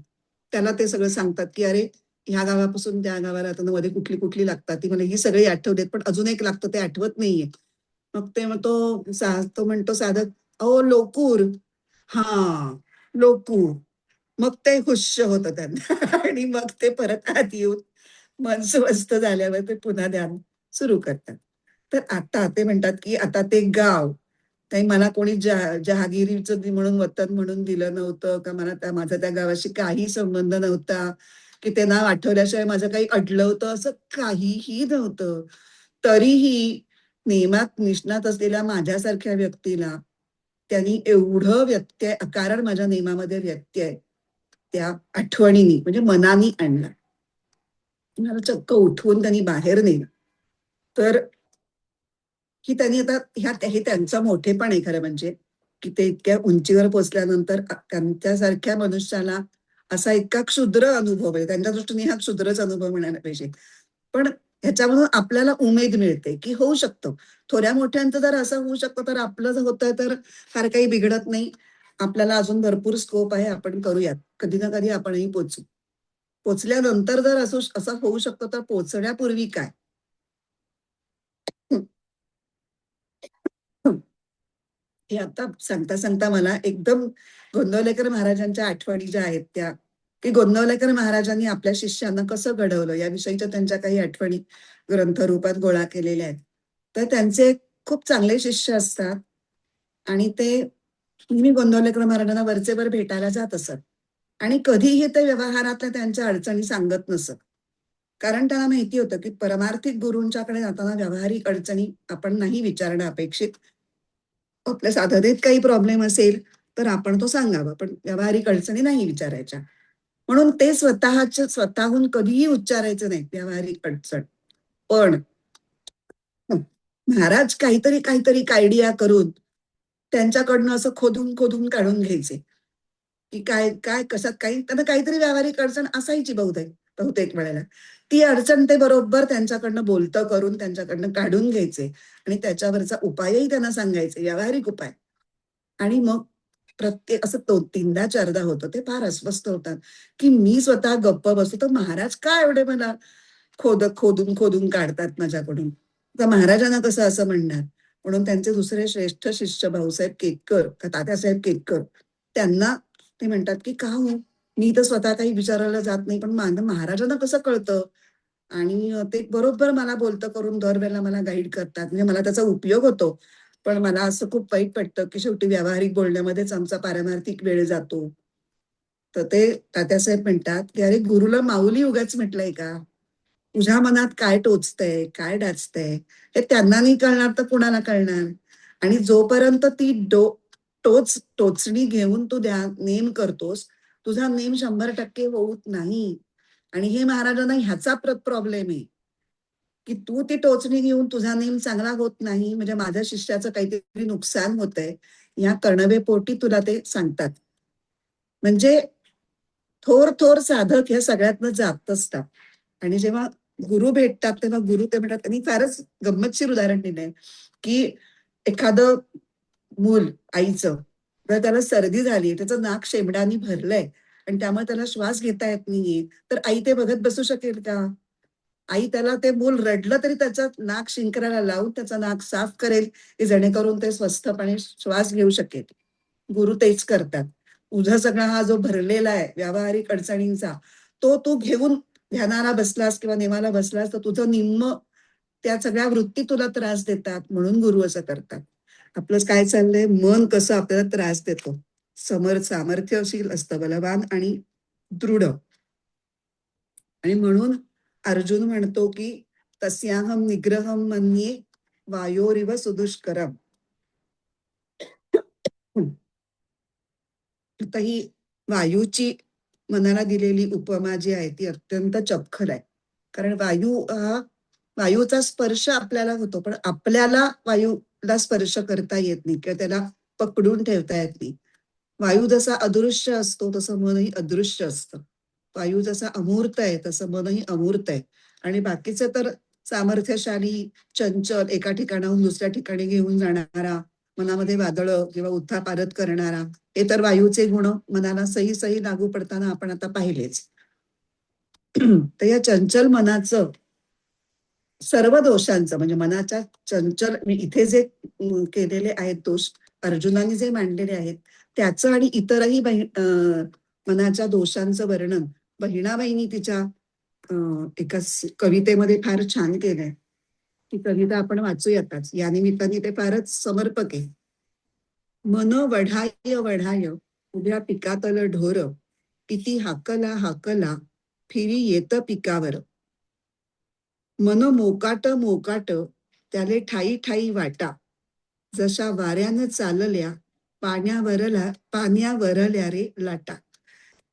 त्याला ते सगळं सांगतात की अरे ह्या गावापासून त्या गावाला आता मध्ये कुठली कुठली लागतात, ती मला ही सगळी आठवतेत, पण अजून एक लागतं ते आठवत नाहीये. मग ते मग तो म्हणतो साधक, अहो लोकूर. हा, लोकूर. मग ते हुश्य होतं त्यांना आणि मग ते परत आत येऊन मन स्वस्थ झाल्यावर ते पुन्हा ध्यान सुरू करतात. तर आता ते म्हणतात की आता ते गाव काही मला कोणी जहागिरीचं म्हणून वतन म्हणून दिलं नव्हतं, का मला माझा त्या गावाशी काही संबंध नव्हता, की ते नाव आठवल्याशिवाय माझं काही अडलं होतं, असं काहीही नव्हतं. तरीही नेमात निष्णात असलेल्या माझ्यासारख्या व्यक्तीला त्यांनी एवढं व्यत्यय, कारण माझ्या नेमामध्ये व्यत्यय त्या आठवणींनी म्हणजे मनानी आणला. मला चक्क उठवून त्यांनी बाहेर नेलं. तर की त्यांनी आता हे त्यांचं मोठेपण आहे खरं म्हणजे, की ते इतक्या उंचीवर पोहोचल्यानंतर त्यांच्यासारख्या मनुष्याला असा इतका क्षुद्र अनुभव आहे, त्यांच्या दृष्टीने हा क्षुद्रच अनुभव म्हणायला पाहिजे. पण ह्याच्यामधून आपल्याला उमेद मिळते की होऊ शकतं. थोड्या मोठ्यांचं जर असं होऊ शकतं तर आपलं जर होतंय तर फार काही बिघडत नाही. आपल्याला अजून भरपूर स्कोप आहे, आपण करूयात. कधी ना कधी आपणही पोचू. पोचल्यानंतर जर असं होऊ शकतं तर पोचण्यापूर्वी काय? हे आता सांगता सांगता मला एकदम गोंदवलेकर महाराजांच्या आठवणी ज्या आहेत त्या, की गोंदवलेकर महाराजांनी आपल्या शिष्यांना कसं घडवलं याविषयीच्या त्यांच्या काही आठवणी ग्रंथरूपात गोळा केलेल्या आहेत. तर त्यांचे खूप चांगले शिष्य असतात आणि ते नेहमी गोंदवलेकर महाराजांना वरचे वर भेटायला जात असत आणि कधीही ते व्यवहारातल्या त्यांच्या अडचणी सांगत नसत. कारण त्यांना माहिती होतं की परमार्थिक गुरूंच्याकडे जाताना व्यावहारिक अडचणी आपण नाही विचारणं अपेक्षित. आपल्या साधनेत काही प्रॉब्लेम असेल तर आपण तो सांगावा, पण व्यावहारिक अडचणी नाही विचारायच्या. म्हणून ते स्वतःहून कधीही उच्चारायचं नाही व्यावहारिक अडचण. पण महाराज काहीतरी काहीतरी आयडिया करून त्यांच्याकडनं असं खोदून खोदून काढून घ्यायचे की काय काय कशात काही त्यांना काहीतरी व्यावहारिक अडचण असायची बहुतेक बहुतेक वेळेला. ती अडचण ते बरोबर त्यांच्याकडनं बोलतं करून त्यांच्याकडनं काढून घ्यायचे आणि त्याच्यावरचा उपायही त्यांना सांगायचे, व्यावहारिक उपाय. आणि मग प्रत्येक असं 3दा 4दा होतं. ते फार अस्वस्थ होतात की मी स्वतः गप्प बसतो तर महाराज का एवढे मला खोदून खोदून काढतात माझ्याकडून. तर महाराजांना कसं असं म्हणणार. म्हणून त्यांचे दुसरे श्रेष्ठ शिष्य भाऊसाहेब केतकर, तात्यासाहेब केतकर, त्यांना ते म्हणतात की का हो, मी तर स्वतः काही विचारायला जात नाही, पण महाराजांना कसं कळतं. आणि ते बरोबर मला बोलतं करून दरवेळेला मला गाईड करतात, म्हणजे मला त्याचा उपयोग होतो. पण मला असं खूप वाईट वाटतं की शेवटी व्यावहारिक बोलण्यामध्येच आमचा पारमार्थिक वेळ जातो. तर ते तात्यासाहेब म्हणतात की अरे गुरुला माऊली उगाच म्हटलंय का. तुझ्या मनात काय टोचतंय, काय डाचतंय, हे त्यांना नाही कळणार तर कुणाला कळणार. आणि जोपर्यंत ती टोचणी घेऊन तू नेम करतोस, तुझा नेम 100% होत नाही. आणि हे महाराजांना ह्याचा प्रॉब्लेम आहे की तू ती टोचणी घेऊन तुझा नेम चांगला होत नाही, म्हणजे माझ्या शिष्याचं काहीतरी नुकसान होतंय, या कर्णवेपोटी तुला ते सांगतात. म्हणजे थोर थोर साधक ह्या सगळ्यातनं जात असतात. आणि जेव्हा गुरु भेटतात तेव्हा गुरु ते म्हणतात, त्यांनी फारच गंमतशीर उदाहरण दिलंय की एखादं मूल आईचं, तर त्याला सर्दी झाली, त्याचं नाक शेंबडानी भरलंय आणि त्यामुळे त्याला श्वास घेता येत नाहीये, तर आई ते बघत बसू शकेल का? आई त्याला, ते मूल रडलं तरी त्याचं नाक शिंकरायला लावून त्याचं नाक साफ करेल की जेणेकरून ते स्वस्थपणे श्वास घेऊ शकेल. गुरु तेच करतात. तुझा सगळा हा जो भरलेला आहे व्यावहारिक अडचणींचा, तो तू घेऊन ध्यानाला बसलास किंवा नेमाला बसलास तर तुझं निम्म त्या सगळ्या वृत्ती तुला त्रास देतात, म्हणून गुरु असं करतात. आपलं काय चाललंय, मन कसं आपल्याला त्रास देतो. सामर्थ्यशील असतं, बलवान आणि दृढ. आणि म्हणून अर्जुन म्हणतो की तस्याहम निग्रहम मन्ये वायोरिव सुदुष्करम. आता ही वायूची मनाला दिलेली उपमा जी आहे ती अत्यंत चपखल आहे. कारण वायूचा स्पर्श आपल्याला होतो, पण आपल्याला वायूला स्पर्श करता येत नाही किंवा त्याला पकडून ठेवता येत नाही. वायू जसा अदृश्य असतो तसं मनही अदृश्य असतं. वायू जसा अमूर्त आहे तसं मनही अमूर्त आहे. आणि बाकीचे तर सामर्थ्यशाली, चंचल, एका ठिकाणाहून दुसऱ्या ठिकाणी घेऊन जाणारा, मनामध्ये वादळं किंवा उत्थापारत करणारा, हे तर वायूचे गुण मनाला सही सही लागू पडताना आपण आता पाहिलेच. तर या चंचल मनाचं सर्व दोषांचं, म्हणजे मनाच्या चंचल इथे जे केलेले आहेत दोष, अर्जुनाने जे मांडलेले आहेत त्याचं आणि इतरही मनाच्या दोषांचं वर्णन बहिणाबाईंनी तिच्या एका कवितेमध्ये फार छान केलंय. ती कविता आपण वाचूयातच, या निमित्ताने ते फारच समर्पक आहे. मन वढाय वढाय उभ्या पिकातल ढोर, किती हाकला हाकला फिरी येत पिकावर. मन मोकाट मोकाट त्याले ठाई ठाई वाटा, जशा वाऱ्यानं चालल्या पाण्यावरल्या रे लाटा.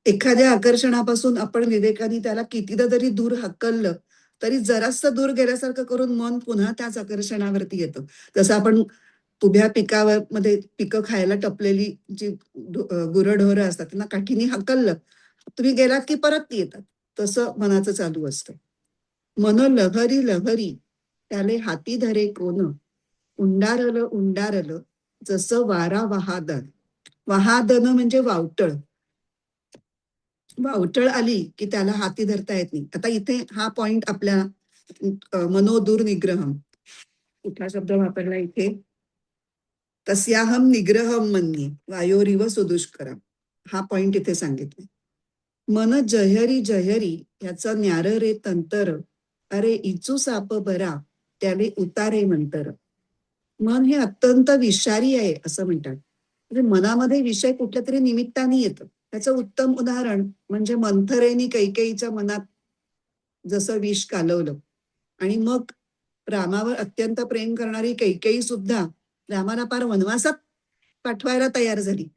एखाद्या आकर्षणापासून आपण विवेकाने त्याला कितीदा जरी दूर हकललं तरी जरासं दूर गेल्यासारखं करून मन पुन्हा त्याच आकर्षणावरती येतं. जसं आपण उभ्या पिकावर मध्ये पिकं खायला टपलेली जी गुरढोरं असतात त्यांना काठीने हकललं, तुम्ही गेलात की परत येतात. तसं मनाचं चालू असतं. मन लहरी लहरी त्याले हाती धरे कोण, उंडारलं उंडारलं जसं वारा वहादन. वहादन म्हणजे वावटळ. वावटळ आली की त्याला हाती धरता येत नाही. आता इथे हा पॉइंट आपल्या मनोदूर निग्रहम, कुठला शब्द वापरला इथे, तस्याहम निग्रहम मन्ये वायोरिव सुदुष्करम, हा पॉइंट इथे सांगितले. मन जहरी जहरी याचं न्यार रे तंतर, अरे इचू साप बरा त्याने उतारे मंतर. मन हे अत्यंत विषारी आहे असं म्हणतात. म्हणजे मनामध्ये विषय कुठल्या तरी निमित्ताने येतं. त्याचं उत्तम उदाहरण म्हणजे मंथरेने कैकेयीच्या मनात जसं विष कालवलं आणि मग रामावर अत्यंत प्रेम करणारी कैकेयी सुद्धा रामाला पार वनवासात पाठवायला तयार झाली.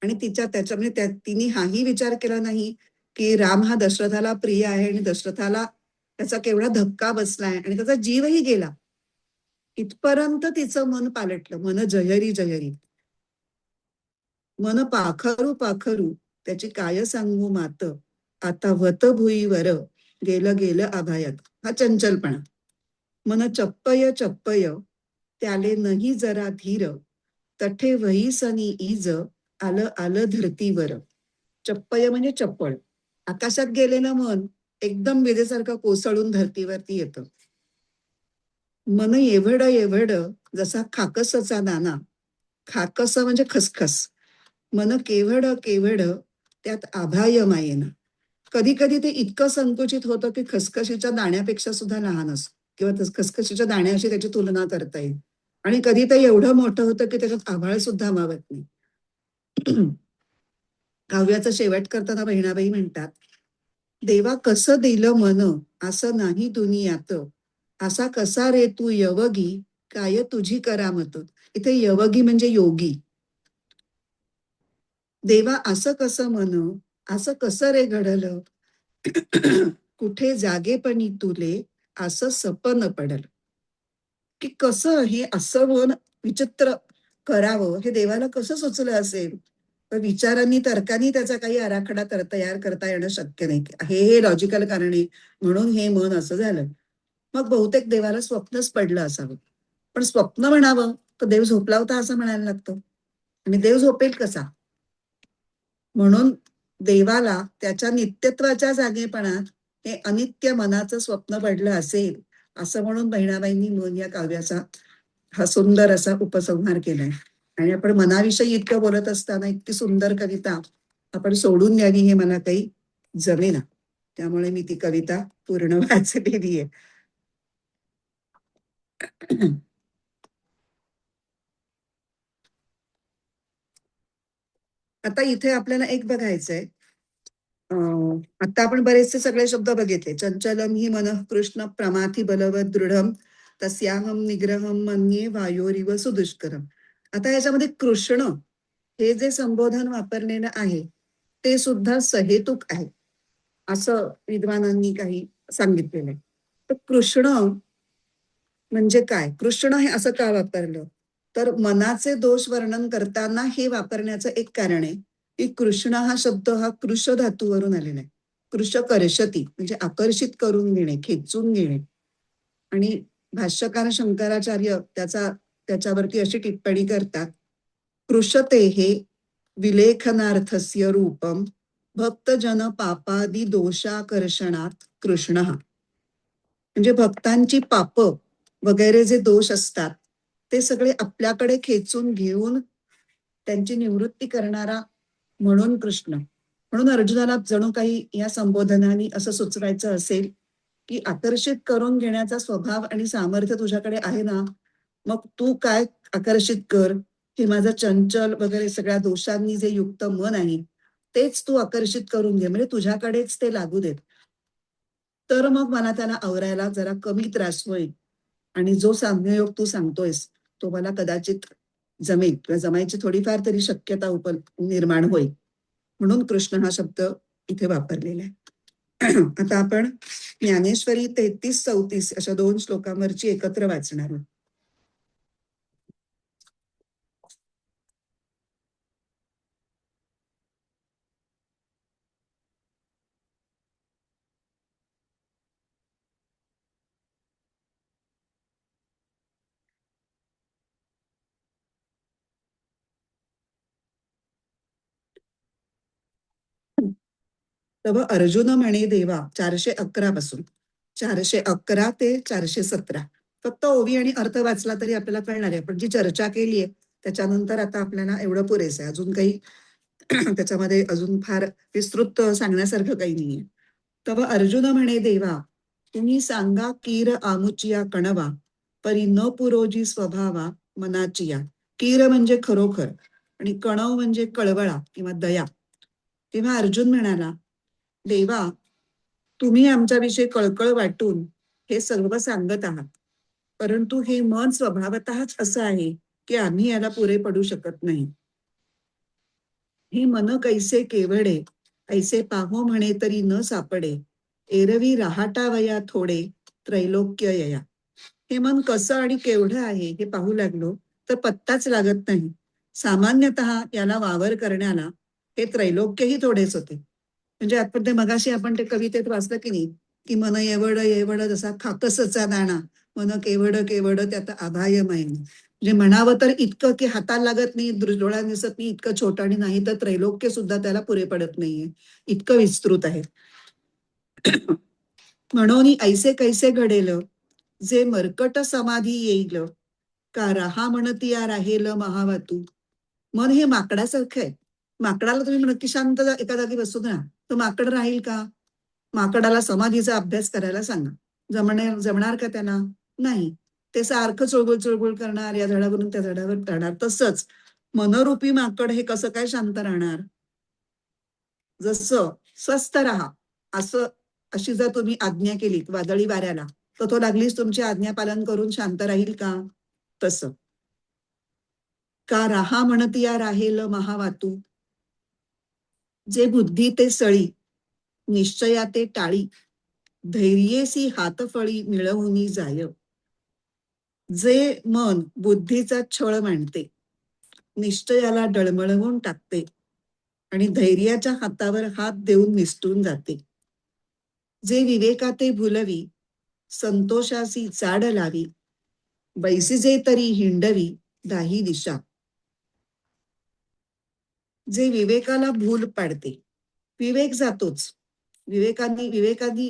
आणि त्याच्यामध्ये तिने हाही विचार केला नाही की राम हा दशरथाला प्रिय आहे आणि दशरथाला त्याचा केवढा धक्का बसलाय आणि त्याचा जीवही गेला. इथपर्यंत तिचं मन पालटलं. मन जहरी जहरी, मन पाखरू पाखरू त्याची काय सांगू मात, आता वत भुईवर गेलं गेलं आभायात. हा चंचलपणा. मन चप्पय चप्पय त्याले नाही जरा धीर, तठे वहीसनी इज आलं आलं धरतीवर. चप्पय म्हणजे चप्पळ. आकाशात गेलेलं मन एकदम विजेसारखं कोसळून धरतीवरती येतं. मन एवढ एवढ जसा खाकसचा दाना. खाकस म्हणजे खसखस. मन केवढ केवढ त्यात आभाय मायेना. कधी कधी ते इतकं संकुचित होतं की खसखशीच्या दाण्यापेक्षा सुद्धा लहान असतं किंवा खसखशीच्या दाण्याशी त्याची तुलना करता येईल. आणि कधी ते एवढं मोठं होतं की त्याच्यात आभाळ सुद्धा मावत नाही. काव्याचा शेवट करताना बहिणाबाई म्हणतात, देवा कसं दिलं मन असं नाही दुनियात, असा कसा रे तू यवगी काय तुझी करामत. इथे यवगी म्हणजे योगी. देवा असं कसं मन, असं कसं रे घडलं, कुठे जागेपणी तुले असं सपन पडल. की कसं हे असं मन विचित्र करावं हे देवाला कसं सुचलं असेल. तर विचारांनी तर्कानी त्याचा काही आराखडा तयार करता येणं शक्य नाही. हे लॉजिकल कारण आहे म्हणून हे मन असं झालं. मग बहुतेक देवाला स्वप्नच पडलं असावं. पण स्वप्न म्हणावं तर देव झोपला होता असं म्हणायला लागतं. आणि देव झोपेल कसा? म्हणून देवाला त्याच्या नित्यत्वाच्या जागेपणात हे अनित्य मनाचं स्वप्न पडलं असेल असं म्हणून बहिणाबाईंनी मन या काव्याचा हा सुंदर असा उपसंहार केलाय. आणि आपण मनाविषयी इतकं बोलत असताना इतकी सुंदर कविता आपण सोडून द्यावी हे मला काही जमेना. त्यामुळे मी ती कविता पूर्ण वाचलेली आहे. आता इथे आपल्याला एक बघायचंय. आता आपण बरेचसे सगळे शब्द बघितले. चंचलम ही मनः कृष्ण प्रमाथी बलवत दृढम तस्याहम निग्रहम मन्ये वायोरिव सुदुष्करम. आता याच्यामध्ये कृष्ण हे जे संबोधन वापरलेलं आहे ते सुद्धा सहेतुक आहे असं विद्वानांनी काही सांगितलेलं आहे. तर कृष्ण म्हणजे काय? कृष्ण हे असं का वापरलं? तर मनाचे दोष वर्णन करताना हे वापरण्याचं एक कारण आहे की कृष्ण हा शब्द हा कृश धातूवरून आलेला आहे. कृश कर्षती म्हणजे आकर्षित करून घेणे, खेचून घेणे. आणि भाष्यकार शंकराचार्य त्याच्यावरती अशी टिप्पणी करतात. कृशते हे विलेखनार्थस्य रूपम भक्तजन पापादी दोषाकर्षणात कृष्ण. म्हणजे भक्तांची पाप वगैरे जे दोष असतात ते सगळे आपल्याकडे खेचून घेऊन त्यांची निवृत्ती करणारा म्हणून कृष्ण. म्हणून अर्जुनाला जणू काही या संबोधनाने असं सुचवायचं असेल की आकर्षित करून घेण्याचा स्वभाव आणि सामर्थ्य तुझ्याकडे आहे ना, मग तू काय आकर्षित कर. हे माझं चंचल वगैरे सगळ्या दोषांनी जे युक्त मन आहे तेच तू आकर्षित करून घे, म्हणजे तुझ्याकडेच ते लागू देत. तर मग मला त्याला आवरायला जरा कमी त्रास होईल आणि जो साम्ययोग तू सांगतोयस तो मला कदाचित जमेल किंवा जमायची थोडीफार तरी शक्यता निर्माण होईल. म्हणून कृष्ण हा शब्द इथे वापरलेला आहे. आता आपण ज्ञानेश्वरी 33-34 अशा 2 श्लोकांवरची एकत्र वाचणार आहोत. तव अर्जुन म्हणे देवा 411 पासून 411 ते 417 फक्त ओवी आणि अर्थ वाचला तरी आपल्याला कळणार आहे. आपण जी चर्चा केली आहे त्याच्यानंतर आता आपल्याला एवढं पुरेसं आहे. अजून काही त्याच्यामध्ये अजून फार विस्तृत सांगण्यासारखं काही नाहीये. तव अर्जुन म्हणे देवा तुम्ही सांगा कीर आमुचिया कणवा परी न पुरोजी स्वभावा मनाचिया. कीर म्हणजे खरोखर आणि कणव म्हणजे कळवळा किंवा दया. तेव्हा अर्जुन म्हणाला देवा तुम्ही आमच्याविषयी कळकळ वाटून हे सर्व सांगत आहात, परंतु हे मन स्वभावतःच असं आहे की आम्ही याला पुरे पडू शकत नाही. ही मन कैसे केवडे ऐसे पाहो म्हणे तरी न सापडे एरवी राहाटावया थोडे त्रैलोक्य यया. हे मन कसं आणि केवढं आहे हे पाहू लागलो तर पत्ताच लागत नाही. सामान्यतः याला वावर करण्याला हे त्रैलोक्यही थोडेच होते. म्हणजे आपण ते मगाशी आपण ते कवितेत वाचलं की नाही की मन एवढं एवढं जसा खाकसचा दाणा मन केवढं केवढं त्यात आभायमय. म्हणजे म्हणावं तर इतकं की हाताला लागत नाही, डोळ्यात दिसत नाही, इतकं छोटं आणि नाही तर त्रैलोक्य सुद्धा त्याला पुरे पडत नाहीये, इतकं विस्तृत आहे. म्हणून ऐसे कैसे घडेल जे मर्कट समाधी येईल का राहा म्हणतिया राहेल महावातू. मन हे माकडासारखं आहे. माकडाला तुम्ही नक्की शांत एका जागी बसू ना, तो माकड राहील का? माकडाला समाधीचा अभ्यास करायला सांगा, जमणार का त्याला? नाही. ते सारखं चुळबुळ चुळबुळ करणार, या झाडावरून त्या झाडावर चढणार. तसंच मनरूपी माकड हे कसं काय शांत राहणार? जसं स्वस्थ राहा असं अशी जर तुम्ही आज्ञा केली वादळी वाऱ्याला तर तो लागलीच तुमची आज्ञा पालन करून शांत राहील का? तसं का राहा म्हणतिया राहेल महावातू. जे बुद्धी ते सळी निश्चयाते टाळी धैर्येसी हातफळी मिळवूनी जाय. जे मन बुद्धीचा छळ मांडते, निश्चयाला डळमळवून टाकते आणि धैर्याच्या हातावर हात देऊन निसटून जाते. जे विवेकाते भुलवी संतोषासी चाड लावी, बैसिजे तरी हिंडवी दाही दिशा. जे विवेकाला भूल पाडते, विवेक जातोच, विवेकानी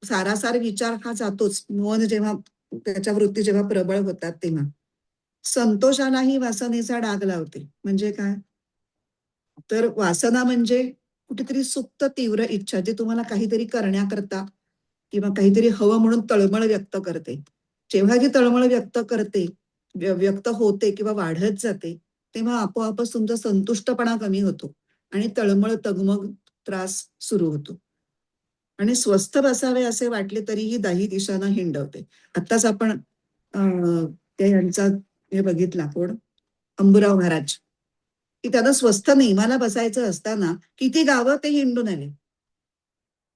सारासार विचार हा जातोच, मन जेव्हा त्याच्या वृत्ती जेव्हा प्रबळ होतात तेव्हा. संतोषालाही वासनेचा डाग लावते. म्हणजे काय? तर वासना म्हणजे कुठेतरी सुप्त तीव्र इच्छा, जे तुम्हाला काहीतरी करण्याकरता किंवा काहीतरी हवं म्हणून तळमळ व्यक्त करते. जेव्हा जी तळमळ व्यक्त करते, व्यक्त होते किंवा वाढत जाते, तेव्हा आपोआपच तुमचा संतुष्टपणा कमी होतो आणि तळमळ, तगमग, त्रास सुरू होतो. आणि स्वस्थ बसावे असे वाटले तरीही दाही दिशांना हिंडवते. आत्ताच आपण त्या यांचा हे बघितला, कोण, अंबुराव महाराज, की त्यांना स्वस्थ नेमाला बसायचं असताना किती गावं ते हिंडून आले,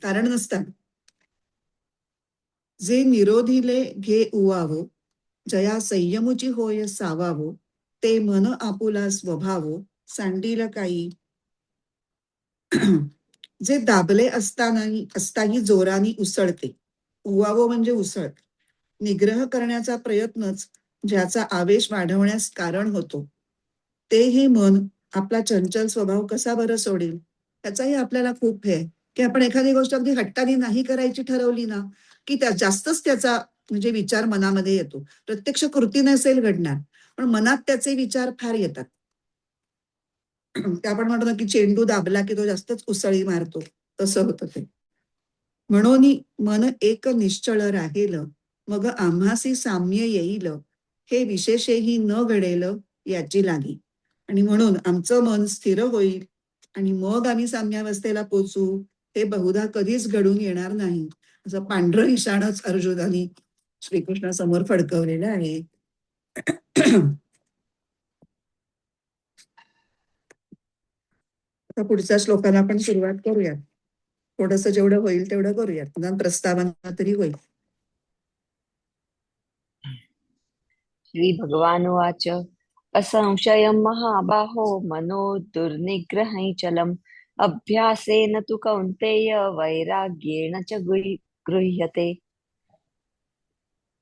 कारण नसताना. जे निरोधीले घे उवावो, जया संयमुची होय सावावो, ते मन आपुला स्वभावो, सांडील काही. जे दाबले असताही जोराने उसळते, उवावो म्हणजे उसळ, निग्रह करण्याचा प्रयत्नच ज्याचा आवेश वाढवण्यास कारण होतो, ते हे मन आपला चंचल स्वभाव कसा बरं सोडेल. त्याचाही आपल्याला खूप हे आहे, की आपण एखादी गोष्ट अगदी हट्टाने नाही करायची ठरवली ना, की त्या जास्तच त्याचा म्हणजे विचार मनामध्ये येतो. प्रत्यक्ष कृती नसेल घडणार, पण मनात त्याचे विचार फार येतात. ते आपण म्हणतो ना, की चेंडू दाबला की तो जास्तच उसळी मारतो, तसं होतं ते. म्हणून मन एक निश्चळ राहील, मग आम्हासी साम्य येईल, हे विशेषेही न घडेल याची लागी. आणि म्हणून आमचं मन स्थिर होईल आणि मग आम्ही साम्यावस्थेला पोचू, हे बहुधा कधीच घडून येणार नाही. असं पांढरं इशाणच अर्जुनाने श्रीकृष्णासमोर फडकवलेलं आहे. आता पुढच्या श्लोकाला आपण सुरुवात करूयात. थोडंसं जेवढं होईल तेवढं करूयात, निदान प्रस्तावना तरी होईल. श्री भगवानुवाच असंशयं महाबाहो मनो दुर्निग्रहैचलम् अभ्यासेन तु कौन्तेय वैराग्येण च गृह्यते.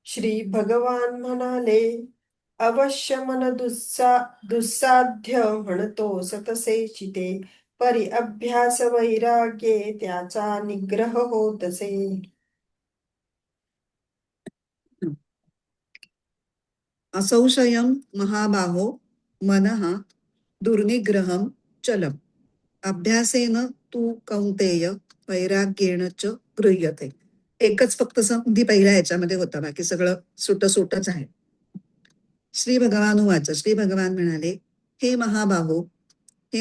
श्री भगवान म्हणाले, अवश्य मन दुस्साध्य म्हणतो सतसे चिते, परी अभ्यास वैराग्ये त्याचा निग्रह होतसे. असंशयं महाबाहो मनः दुर्निग्रहं चलम् अभ्यासेन तू कौन्तेय वैराग्येण च गृह्यते. एकच फक्त संधी पहिल्या याच्यामध्ये होता, बाकी सगळं सुटच आहे. श्री भगवानुवाच, श्री भगवान म्हणाले, हे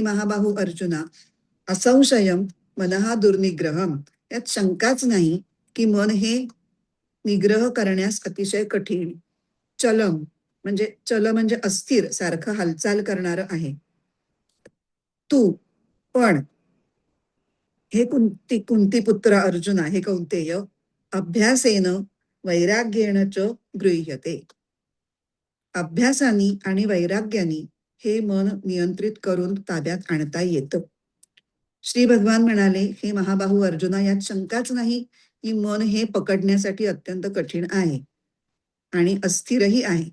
महाबाहू अर्जुना, असंशयम मनहा दुर्निग्रहम, यात शंकाच नाही की मन हे निग्रह करण्यास अतिशय कठीण. चल म्हणजे अस्थिर, सारखं हालचाल करणारं आहे. तू पण, हे कुंती पुत्र अर्जुना, हे कौंतेय, अभ्यासेन वैराग्येण च गृह्यते. अभ्यासानी आणि वैराग्यानी हे मन नियंत्रित करून ताब्यात आणता येतं. श्री भगवान म्हणाले, हे महाबाहू अर्जुना, यात शंकाच नाही की मन हे पकडण्यासाठी अत्यंत कठीण आहे आणि अस्थिरही आहे.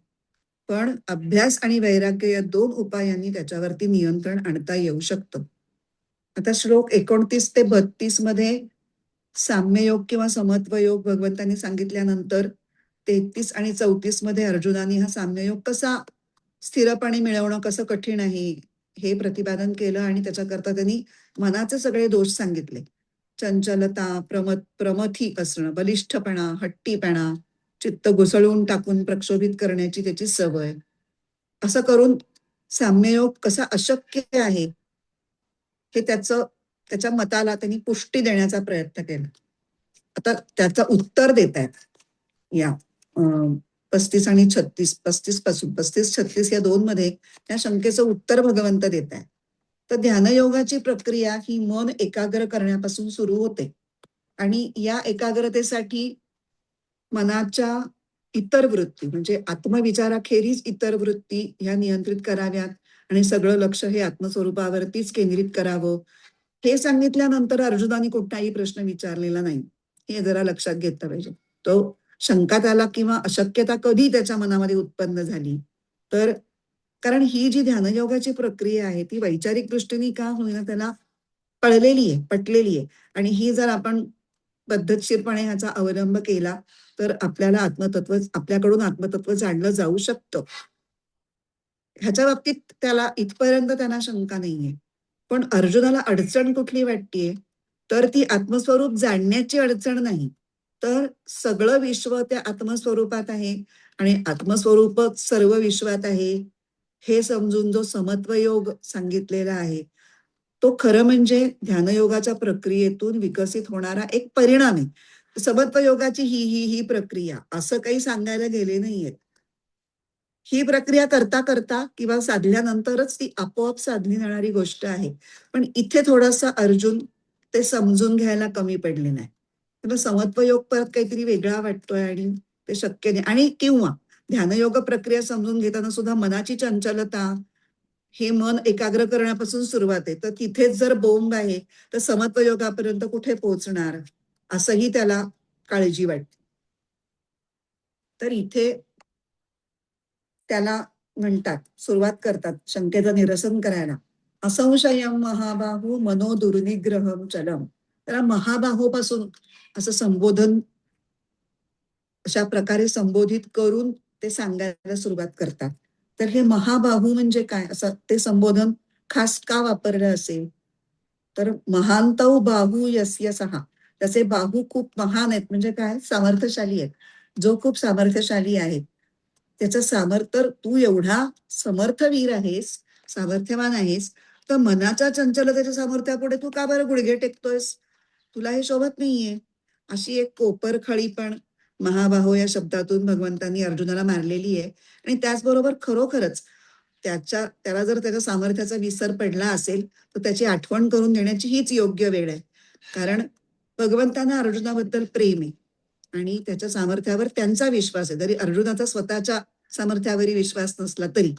पण अभ्यास आणि वैराग्य या दोन उपायांनी त्याच्यावरती नियंत्रण आणता येऊ शकतं. आता श्लोक 29 ते 32 मध्ये साम्ययोग किंवा समत्वयोग भगवंतांनी सांगितल्यानंतर 33 आणि 34 मध्ये अर्जुनाने हा साम्ययोग कसा स्थिरपणे मिळवणं कसं कठीण आहे हे प्रतिपादन केलं आणि त्याच्याकरता त्यांनी मनाचे सगळे दोष सांगितले. चंचलता, प्रमथी असणं, बलिष्ठपणा, हट्टीपणा, चित्त घुसळून टाकून प्रक्षोभित करण्याची त्याची सवय, असं करून साम्ययोग कसा अशक्य आहे हे त्याच्या मताला त्यांनी पुष्टी देण्याचा प्रयत्न केला. आता त्याचं उत्तर देत आहेत या 35 आणि 36, 35-36 या दोन मध्ये त्या शंकेचं उत्तर भगवंत देत आहे. तर ध्यानयोगाची प्रक्रिया ही मन एकाग्र करण्यापासून सुरू होते. आणि या एकाग्रतेसाठी मनाच्या इतर वृत्ती म्हणजे आत्मविचाराखेरीज इतर वृत्ती ह्या नियंत्रित कराव्यात आणि सगळं लक्ष हे आत्मस्वरूपावरतीच केंद्रित करावं. हे सांगितल्यानंतर अर्जुनाने कुठलाही प्रश्न विचारलेला नाही. हे जरा लक्षात घेतलं पाहिजे. तो शंका त्याला किंवा अशक्यता कधी त्याच्या मनामध्ये उत्पन्न झाली तर कारण ही जी ध्यानयोगाची प्रक्रिया आहे ती वैचारिक दृष्टीने का होईना त्याला कळलेली आहे, पटलेली आहे. आणि ही जर आपण पद्धतशीरपणे ह्याचा अवलंब केला तर आपल्याला आपल्याकडून आत्मतत्व जाणलं जाऊ शकतं. ह्याच्या बाबतीत त्याला इथपर्यंत त्यांना शंका नाहीये. पण अर्जुनाला अडचण कुठली वाटतेय तर ती आत्मस्वरूप जाणण्याची अडचण नाही, तर सगळं विश्व त्या आत्मस्वरूपात आहे आणि आत्मस्वरूपच सर्व विश्वात आहे हे समजून जो समत्व योग सांगितलेला आहे तो खरं म्हणजे ध्यानयोगाच्या प्रक्रियेतून विकसित होणारा एक परिणाम आहे. समत्व योगाची ही प्रक्रिया असं काही सांगायला गेले नाहीये. ही प्रक्रिया करता करता किंवा साधल्यानंतरच ती आपोआप साधली जाणारी गोष्ट आहे. पण इथे थोडासा अर्जुन ते समजून घ्यायला कमी पडले नाही. त्याला समत्व योग परत काहीतरी वेगळा वाटतोय आणि ते शक्य नाही. आणि किंवा ध्यानयोग प्रक्रिया समजून घेताना सुद्धा मनाची चंचलता हे मन एकाग्र करण्यापासून सुरुवात आहे. तर तिथेच जर बोंब आहे तर समत्व योगापर्यंत कुठे पोहोचणार असंही त्याला काळजी वाटते. तर इथे त्याला म्हणतात सुरुवात करतात शंकेचं निरसन करायला. असंशयम महाबाहू मनो दुर्निग्रहम चलम. त्याला महाबाहोपासून असं संबोधन अशा प्रकारे संबोधित करून ते सांगायला सुरुवात करतात. तर हे महाबाहू म्हणजे काय असं ते संबोधन खास का वापरलं असेल तर महांतौ बाहू यस्य सहा. त्याचे बाहू खूप महान आहेत म्हणजे काय सामर्थ्यशाली आहेत. जो खूप सामर्थ्यशाली आहे त्याचं सामर्थ्य तू एवढा समर्थवीर आहेस सामर्थ्यवान आहेस तर मनाच्या चंचलतेच्या सामर्थ्यापुढे तू का बरं गुडघे टेकतोयस तुला हे शोभत नाहीये. अशी एक कोपरखळी पण महाबाहो या शब्दातून भगवंतांनी अर्जुनाला मारलेली आहे. आणि त्याचबरोबर खरोखरच त्याला जर त्याच्या सामर्थ्याचा विसर पडला असेल तर त्याची आठवण करून देण्याची हीच योग्य वेळ आहे. कारण भगवंतांना अर्जुनाबद्दल प्रेम आहे आणि त्याच्या सामर्थ्यावर त्यांचा विश्वास आहे. जरी अर्जुनाचा स्वतःच्या सामर्थ्यावरही विश्वास नसला तरी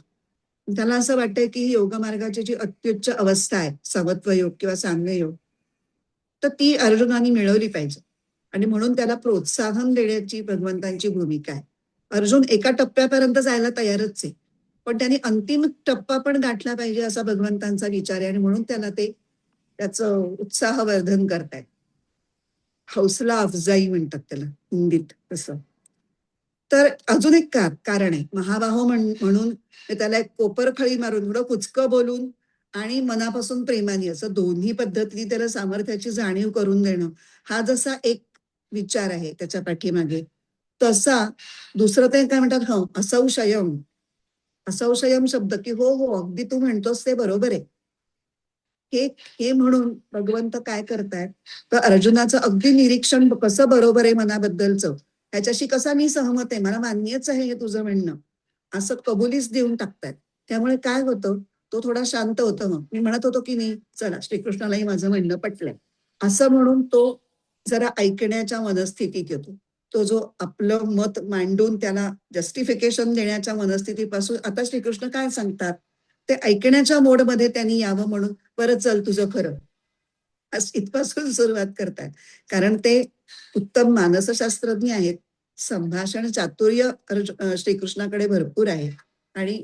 त्याला असं वाटतंय की ही योगमार्गाची जी अत्युच्च अवस्था आहे समत्व योग किंवा साम्य योग तर ती अर्जुनाने मिळवली पाहिजे. आणि म्हणून त्याला प्रोत्साहन देण्याची भगवंतांची भूमिका आहे. अर्जुन एका टप्प्यापर्यंत जायला तयारच आहे पण त्यांनी अंतिम टप्पा पण गाठला पाहिजे असा भगवंतांचा विचार आहे आणि म्हणून त्याला ते त्याचं उत्साहवर्धन करतायत. हौसला अफजाई म्हणतात त्याला हिंदीत तसं. तर अजून एक कारण आहे महाबाहो म्हणून त्याला एक कोपरखळी मारून थोडं कुचकं बोलून आणि मनापासून प्रेमाने असं दोन्ही पद्धतीने त्याला सामर्थ्याची जाणीव करून देणं हा जसा एक विचार आहे त्याच्या पाठीमागे तसा दुसरं ते काय म्हणतात असंशयम. असंशयम शब्द की हो हो अगदी तू म्हणतोस ते बरोबर आहे हे हे म्हणून भगवंत काय करतायत तर अर्जुनाचं अगदी निरीक्षण कसं बरोबर आहे मनाबद्दलचं ह्याच्याशी कसा मी सहमत आहे मला मान्यच आहे हे तुझं म्हणणं असं कबुलीच देऊन टाकतायत. त्यामुळे काय होतं तो थोडा शांत होतो. मग मी म्हणत होतो की नाही चला श्रीकृष्णालाही माझं म्हणणं पटलंय असं म्हणून तो जरा ऐकण्याच्या मनस्थितीत येतो. तो जो आपलं मत मांडून त्याला जस्टिफिकेशन देण्याच्या मनस्थितीपासून आता श्रीकृष्ण काय सांगतात ते ऐकण्याच्या मोडमध्ये त्यांनी यावं म्हणून बरं चल तुझं खरं इथपासून सुरुवात करतात. कारण ते उत्तम मानसशास्त्रज्ञ आहेत. संभाषण चातुर्य श्रीकृष्णाकडे भरपूर आहे आणि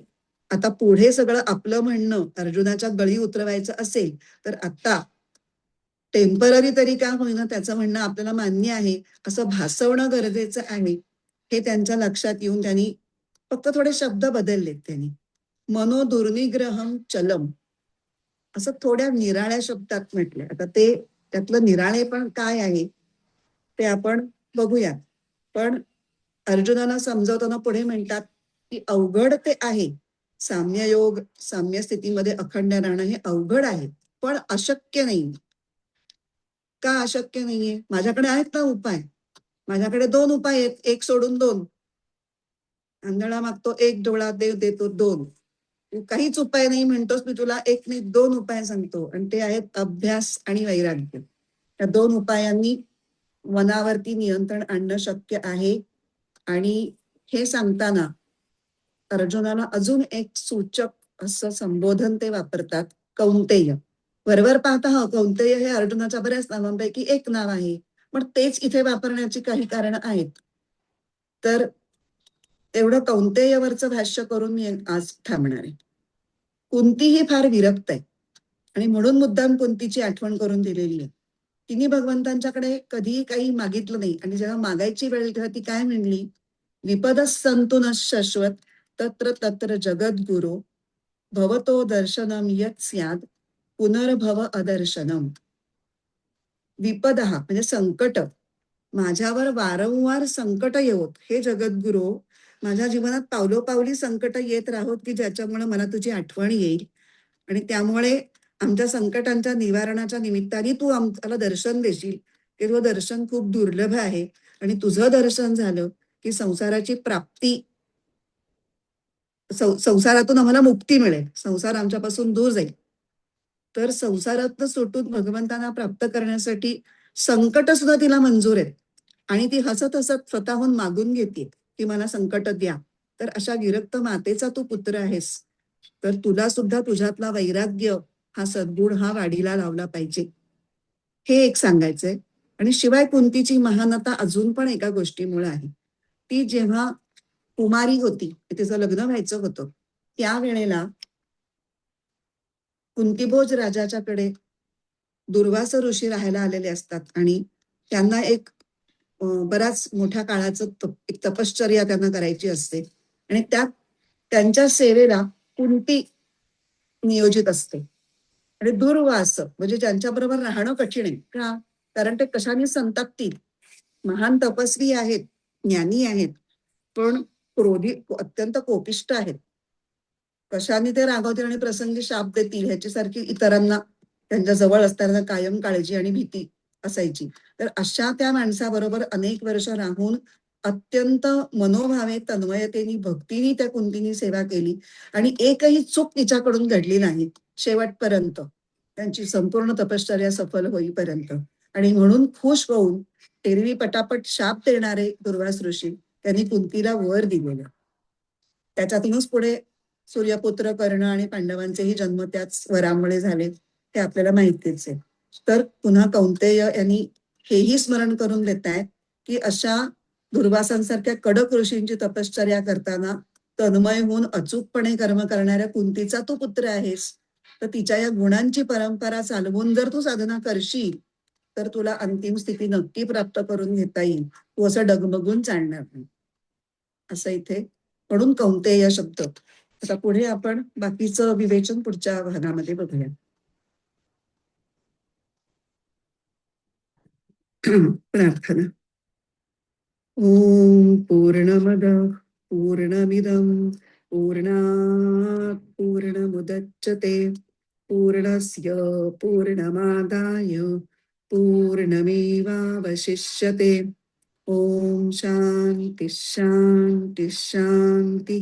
आता पुढे सगळं आपलं म्हणणं अर्जुनाच्या गळी उतरवायचं असेल तर आता टेम्पररी तरी का होईना त्याचं म्हणणं आपल्याला मान्य आहे असं भासवणं गरजेचं आहे हे त्यांच्या लक्षात येऊन त्यांनी फक्त थोडे शब्द बदललेत. त्यांनी मनो दुर्निग्रहम चलम असं थोड्या निराळ्या शब्दात म्हटलंय. आता ते त्यातलं निराळे पण काय आहे ते आपण बघूया. पण अर्जुनाला समजावताना पुढे म्हणतात की अवघड ते आहे. साम्ययोग साम्य स्थितीमध्ये अखंड राहणं हे अवघड आहे पण अशक्य नाही. का अशक्य नाहीये माझ्याकडे आहेत ना उपाय. माझ्याकडे 2 उपाय आहेत एक सोडून 2. आंधळा मागतो एक डोळा देव देतो 2. तू काहीच उपाय नाही म्हणतोस मी तुला एक नाही 2 उपाय सांगतो आणि ते आहेत अभ्यास आणि वैराग्य. या 2 उपायांनी मनावरती नियंत्रण आणणं शक्य आहे. आणि हे सांगताना अर्जुनाला अजून एक सूचक असं संबोधन ते वापरतात, कौंतेय. वरवर पाहता कौंतेय हे अर्जुनाच्या बऱ्याच नावांपैकी एक नाव आहे, पण तेच इथे वापरण्याची काही कारण आहेत. तर तेवढं कौंतेयवरचं भाष्य करून मी आज थांबणार आहे. कुंती ही फार विरक्त आहे आणि म्हणून मुद्दाम कुंतीची आठवण करून दिलेली आहे. तिने भगवंतांच्याकडे कधीही काही मागितलं नाही आणि जेव्हा मागायची वेळ तेव्हा ती काय म्हणली, विपदस संतु न शाश्वत तत्र तत्र जगद्गुरो भवतो दर्शनम यत् स्याद पुनर्भव अदर्शनम. विपदहा म्हणजे संकट, माझ्यावर वारंवार संकट येवोत हे जगद्गुरो, माझ्या जीवनात पावलोपावली संकट येत राहोत की ज्याच्यामुळे मला तुझी आठवण येईल आणि त्यामुळे आमच्या संकटांच्या निवारणाच्या निमित्ताने तू आम्हाला दर्शन देशील. ते तुझं दर्शन खूप दुर्लभ आहे आणि तुझं दर्शन झालं की संसाराची प्राप्ती, संसारातून आम्हाला मुक्ती मिळेल, संसार आमच्यापासून दूर जाईल. तर संसारात सुटून भगवंतांना प्राप्त करण्यासाठी संकट सुद्धा तिला मंजूर आहेत आणि ती हसत हसत स्वतःहून मागून घेते की मला संकट द्या. तर अशा विरक्त मातेचा तू पुत्र आहेस, तर तुला सुद्धा तुझ्यातला वैराग्य हा सद्गुण हा वाढीला लावला पाहिजे, हे एक सांगायचंय. आणि शिवाय कुंतीची महानता अजून पण एका गोष्टीमुळे आहे. ती जेव्हा कुमारी होती, तिचं लग्न व्हायचं होतं, त्यावेळेला कुंतीभोज राजाच्याकडे दुर्वास ऋषी राहायला आलेले असतात आणि त्यांना एक बराच मोठ्या काळाचं एक तपश्चर्या त्यांना करायची असते आणि त्यात त्यांच्या सेवेला कुंती नियोजित असते. आणि दुर्वास म्हणजे ज्यांच्याबरोबर राहणं कठीण आहे. का? कारण ते कशाने संतापतील, महान तपस्वी आहेत, ज्ञानी आहेत, पण क्रोधी, अत्यंत कोपिष्ट आहेत. कशाने ते रागवतील आणि प्रसंगी शाप देतील ह्याच्यासारखी इतरांना त्यांच्या जवळ असताना कायम काळजी आणि भीती असायची. तर अशा त्या माणसाबरोबर अनेक वर्ष राहून अत्यंत मनोभावे तन्मयतेने भक्तीने त्या कुंतीने सेवा केली आणि एकही चूक तिच्याकडून घडली नाही शेवटपर्यंत, त्यांची संपूर्ण तपश्चर्या सफल होईपर्यंत. आणि म्हणून खुश होऊन एरवी पटापट शाप देणारे दुर्वास ऋषी त्यांनी कुंतीला वर दिलेलं. त्याच्यातूनच पुढे सूर्यपुत्र कर्ण आणि पांडवांचेही जन्म त्याच वरामुळे झाले, हे आपल्याला माहितीच आहे. तर पुन्हा कौंतेय यांनी हेही स्मरण करून देत आहेत की अशा दुर्वासांसारख्या कडक ऋषींची तपश्चर्या करताना तन्मय होऊन अचूकपणे कर्म करणाऱ्या कुंतीचा तू पुत्र आहेस, तर तिच्या या गुणांची परंपरा चालवून जर तू साधना करशील तर तुला अंतिम स्थिती नक्की प्राप्त करून घेता येईल. तू असं डगमगून चालणार नाही, असं इथे म्हणून कौंतेय शब्द. आता पुढे आपण बाकीचं विवेचन पुढच्या भागामध्ये बघूया. प्रार्थना. ओम पूर्णमद पूर्णमिदं पूर्णात् पूर्णमुदच्यते पूर्णस्य पूर्णमादाय पूर्णमेवावशिष्यते. ओम शांती शांती शांती.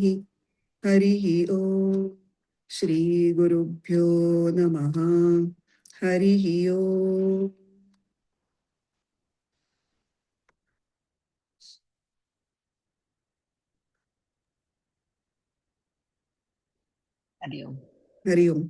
हरिः ओम. श्री गुरुभ्यो नमः. हरिः ओम. हरिओम. हरि ओम.